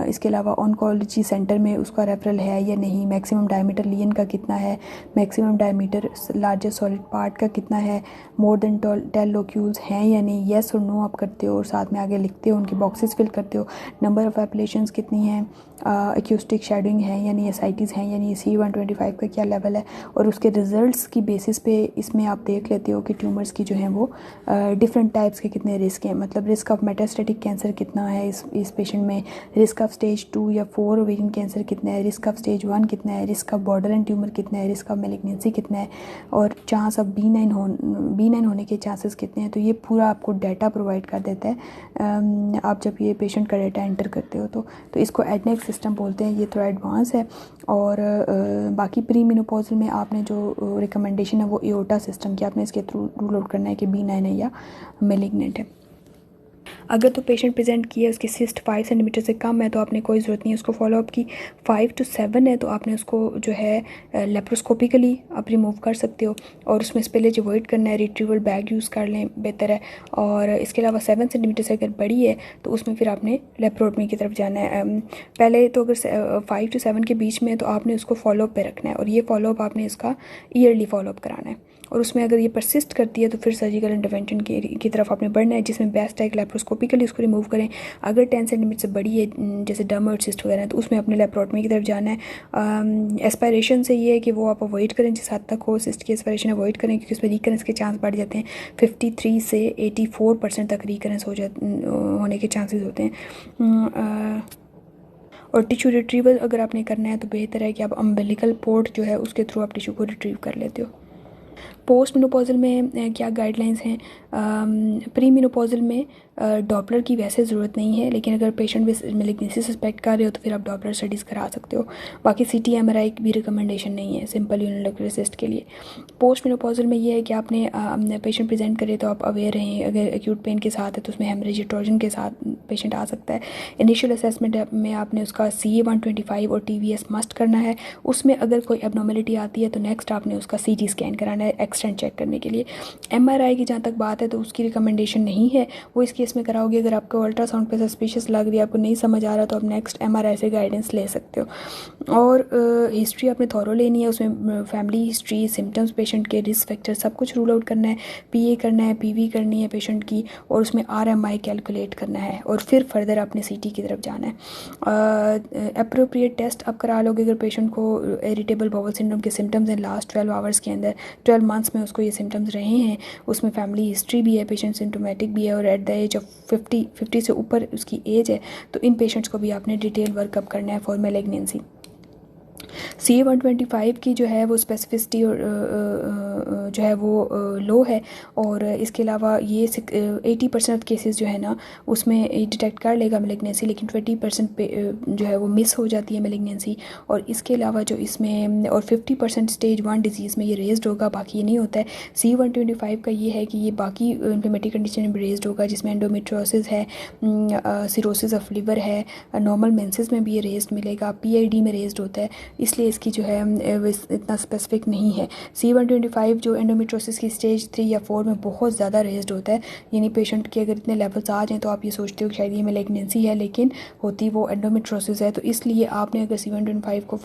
इसके अलावा ऑन्कोलॉजी सेंटर में उसका रेफरल है या नहीं, मैक्सिमम डायमीटर लियन का कितना है, maximum diameter largest solid part का कितना है, मोर देन 10 लोक्यूल्स हैं या नहीं, येस और नो आप करते हो और साथ में आगे लिखते हो, उनके बॉक्सेस फिल करते हो, नंबर ऑफ़ एप्लेशंस कितनी हैं, एक्यूस्टिक शेडोइंग है यानी एसाइटीज़ हैं यानी CA 125 का क्या लेवल है। और उसके रिजल्ट्स की बेसिस पे इसमें आप देख लेते हो कि ट्यूमर्स की जो हैं वो डिफरेंट टाइप्स के कितने रिस्क हैं, मतलब रिस्क ऑफ मेटास्टेटिक कैंसर कितना है इस पेशेंट में, रिस्क ऑफ स्टेज 2 या 4 ओवेरियन कैंसर कितना है, रिस्क ऑफ स्टेज 1 कितना है, रिस्क ऑफ बॉर्डरलाइन ट्यूमर कितना है, रिस्क ऑफ मेलिग्नेंसी कितना है, और चांस ऑफ B9 होने के चांसेस कितने हैं। तो ये पूरा आपको डाटा प्रोवाइड कर देता है आप जब ये पेशेंट का डाटा एंटर करते हो। तो इसको एडनेक्स सिस्टम बोलते हैं, ये थोड़ा एडवांस है। और बाकी प्री मेनोपॉजल में आपने जो रिकमेंडेशन है वो एओर्टा सिस्टम की, आपने इसके थ्रू रूल आउट करना है कि B9 है या मेलिग्नेंट है। अगर तो पेशेंट प्रेजेंट किया उसकी सिस्ट 5 सेंटीमीटर से कम है तो आपने कोई ज़रूरत नहीं है उसको फॉलोअप की। 5 to 7 है तो आपने उसको जो है लेप्रोस्कोपिकली आप रिमूव कर सकते हो और उसमें स्पिलेज अवॉइड करना है, रिट्रीवल बैग यूज़ कर लें बेहतर है। और इसके अलावा 7 सेंटीमीटर से अगर बड़ी है तो उसमें फिर आपने लेप्रोटमी की तरफ जाना है। पहले तो अगर 5 to 7 के बीच में है तो आपने उसको फॉलोअप पे रखना है और ये फॉलोअप आपने इसका ईयरली फॉलोअप कराना है। और उसमें अगर ये परसिस्ट करती है तो फिर सर्जिकल इंटरवेंशन की तरफ आपने बढ़ना है, जिसमें बेस्ट है कि लेप्रोस्कोपिकली उसको रिमूव करें। अगर 10 सेंटीमीटर से बड़ी है जैसे डर्म सिस्ट वगैरह, तो उसमें अपने लेप्रोटमी की तरफ जाना है। एस्पायरेशन से ये है कि वो आप अवॉइड करें जिस हद तक हो, सिस्ट की एस्पायरेशन अवॉइड करें, क्योंकि उसमें रिकरेंस के चांस बढ़ जाते हैं। 53 से 84% तक रिकरेंस होने के चांसेस होते हैं। और टिश्यू रिट्रीवल अगर आपने करना है तो बेहतर है कि आप अम्बिलिकल पोर्ट जो है उसके थ्रू आप टिश्यू को रिट्रीव कर लेते हो। पोस्ट मेनोपॉजल में क्या गाइडलाइंस हैं? प्री मेनोपॉजल में डॉपलर की वैसे ज़रूरत नहीं है, लेकिन अगर पेशेंट मेलिग्नेंसी सस्पेक्ट कर रहे हो तो फिर आप डॉपलर स्टडीज़ करा सकते हो। बाकी CT MRI की भी रिकमेंडेशन नहीं है सिंपल यूनिलैटरल सिस्ट के लिए। पोस्ट मेनोपॉजल में ये है कि आपने पेशेंट प्रेजेंट करे तो आप अवेयर रहें, अगर एक्यूट पेन के साथ है तो उसमें हेमरेज ट्रोजन के साथ पेशेंट आ सकता है। इनिशियल असेसमेंट में आपने उसका CA-125 और TVS मस्ट करना है। उसमें अगर कोई एबनॉर्मलिटी आती है तो नेक्स्ट आपने उसका CT स्कैन कराना है एक्सटेंट चेक करने के लिए। MRI की जहाँ तक बात है तो उसकी रिकमेंडेशन नहीं है, वो इस केस में कराओगे अगर आपको अल्ट्रासाउंड पे सस्पिशियस लग रही है, आपको नहीं समझ आ रहा तो आप नेक्स्ट MRI से गाइडेंस ले सकते हो। और हिस्ट्री आपने थॉरो लेनी है, उसमें फैमिली हिस्ट्री, सिम्टम्स पेशेंट के, रिस्क फैक्टर सब कुछ रूल आउट करना है। PA करना है, PV करनी है पेशेंट की, और उसमें RMI कैलकुलेट करना है, और फिर फर्दर आपने CT की तरफ जाना है। अप्रोप्रिएट टेस्ट आप करा लोगे अगर पेशेंट को इरिटेबल बाउल सिंड्रोम के सिम्टम्स हैं लास्ट 12 आवर्स के अंदर, 12 मंथ्स में उसको ये सिम्टम्स रहे हैं, उसमें फैमिली हिस्ट्री भी है, पेशेंट सिम्टोमेटिक भी है, और एट द एज ऑफ 50 से ऊपर उसकी एज है, तो इन पेशेंट्स को भी आपने डिटेल वर्कअप करना है फॉर मैलिग्नेंसी। CA-125 की जो है वो स्पेसिफिसिटी और जो है वो लो है, और इसके अलावा ये 80% ऑफ केसेस जो है ना उसमें डिटेक्ट कर लेगा मैलिग्नेंसी, लेकिन 20% जो है वो मिस हो जाती है मैलिग्नेंसी। और इसके अलावा जो इसमें और 50% स्टेज 1 डिजीज़ में ये रेज्ड होगा, बाकी ये नहीं होता है। CA-125 का ये है कि ये बाकी इन्फ्लेमेटरी कंडीशन में रेज्ड होगा, जिसमें एंडोमेट्रियोसिस है, सिरोसिस ऑफ लिवर है, नॉर्मल मेंसेस में भी ये रेज्ड मिलेगा, PID में रेज्ड होता है, इसलिए इसकी जो है इतना स्पेसिफिक नहीं है। CA-125 जो एंडोमेट्रोसिस की स्टेज 3 या 4 में बहुत ज़्यादा रेज्ड होता है, यानी पेशेंट के अगर इतने लेवल्स आ जाएँ तो आप ये सोचते हो कि शायद ये मैलिग्नेंसी है, लेकिन होती वो एंडोमेट्रोसिस है। तो इसलिए आपने अगर CA-125 को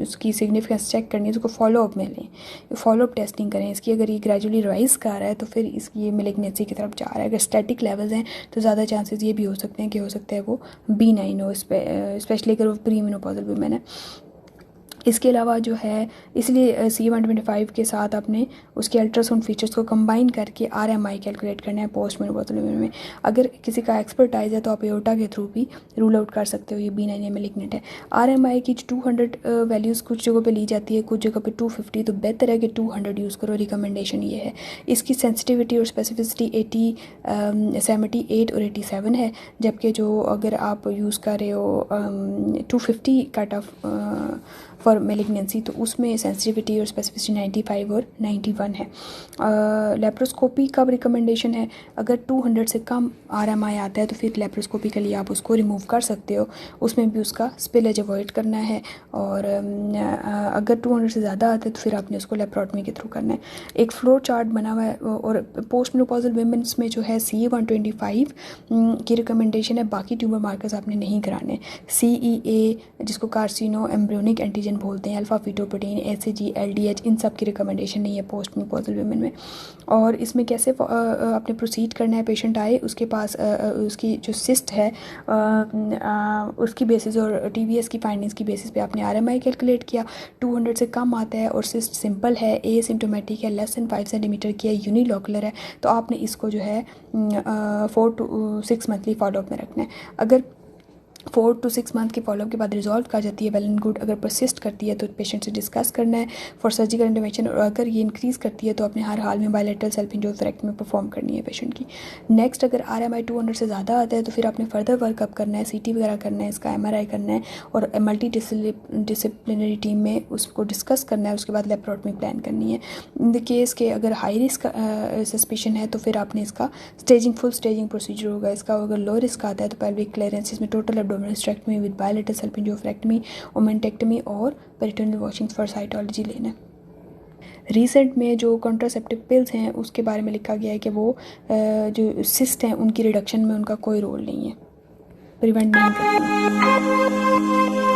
उसकी सिग्निफिकेंस चेक करनी है तो उसको फॉलोअप में लें, फॉलोअप टेस्टिंग करें इसकी। अगर ये ग्रेजुअली राइज कर रहा है तो फिर इसकी ये मैलिग्नेंसी की तरफ जा रहा है। अगर स्टैटिक लेवल्स हैं तो ज़्यादा चांसेस ये भी हो सकते हैं कि हो सकता है वो B9 हो, स्पेशली अगर वो प्री मेनोपॉजल वुमेन है। इसके अलावा जो है इसलिए CA-125 के साथ आपने उसके अल्ट्रासाउंड फीचर्स को कंबाइन करके RMI कैलकुलेट करना है पोस्ट मेनोपॉजल में। अगर किसी का एक्सपर्टाइज है तो आप एओर्टा के थ्रू भी रूल आउट कर सकते हो ये B9 मैलिग्नेंट है। RMI की 200 वैल्यूज़ कुछ जगहों पे ली जाती है, कुछ जगह पे 250, तो बेहतर है कि 200 यूज़ करो, रिकमेंडेशन ये है। इसकी सेंसिटिविटी और स्पेसिफिसिटी 78 और 87 है, जबकि जो अगर आप यूज़ कर रहे हो 250 कट ऑफ फॉर मैलिग्नेंसी तो उसमें सेंसिटिविटी और स्पेसिफिसिटी 95 और 91 है। लेप्रोस्कोपी का रिकमेंडेशन है, अगर 200 से कम RMI आता है तो फिर लेप्रोस्कोपी के लिए आप उसको रिमूव कर सकते हो, उसमें भी उसका स्पिलेज अवॉइड करना है। और अगर 200 से ज़्यादा आता है तो फिर आपने उसको लेप्रोटमी के थ्रू करना है। एक फ्लो चार्ट बना हुआ है, और पोस्ट मेनोपॉजल वुमेन्स में जो है CA-125 की रिकमेंडेशन है, बाकी ट्यूमर मार्कर्स आपने नहीं कराने। CEA जिसको कार्सिनो एम्ब्रियोनिक एंटीजन बोलते हैं, अल्फा फीटोप्रोटीन, HCG, LDH, इन सब की रिकमेंडेशन नहीं है पोस्ट मेनोपॉजल वुमेन में। और इसमें कैसे आपने प्रोसीड करना है, पेशेंट आए उसके पास उसकी जो सिस्ट है उसकी बेसिस और TVS की फाइंडिंग्स की बेसिस पे आपने RMI कैलकुलेट किया, 200 से कम आता है और सिस्ट सिंपल है, एसिम्टोमेटिक है, लेस दैन 5 सेंटीमीटर की है, यूनिलोकुलर है, तो आपने इसको जो है 4 to 6 मंथली फॉलोअप में रखना है। अगर 4 to 6 मंथ के फॉलोअप के बाद रिजॉल्व कर जाती है, वेल एंड गुड। अगर परसिस्ट करती है तो पेशेंट से डिस्कस करना है फॉर सर्जिकल इंटरवेंशन, और अगर ये इंक्रीज़ करती है तो अपने हर हाल में बायलैटरल सेल्फ एंजियोग्राफी परफॉर्म करनी है पेशेंट की। नेक्स्ट अगर RMI 200 से ज़्यादा आता है तो फिर आपने फर्दर वर्कअप करना है, CT वगैरह करना है, इसका MRI करना है, और मल्टी डिसिप्लिनरी टीम में उसको डिस्कस करना है, उसके बाद लेप्रोटमी प्लान करनी है। इन द केस के अगर हाई रिस्क सस्पिशन है तो फिर आपने इसका फुल स्टेजिंग प्रोसीजर होगा। इसका अगर लो रिस्क आता है तो पेल्विक क्लियरेंस, इसमें total abdominal hysterectomy with bilateral salpingoophorectomy, omentectomy और पेरिटोनियल वॉशिंग फॉर साइटोलॉजी लेना है। रिसेंट में जो कॉन्ट्रासेप्टिव पिल्स हैं उसके बारे में लिखा गया है कि वो जो सिस्ट हैं उनकी रिडक्शन में उनका कोई रोल नहीं है, प्रिवेंट नहीं करती।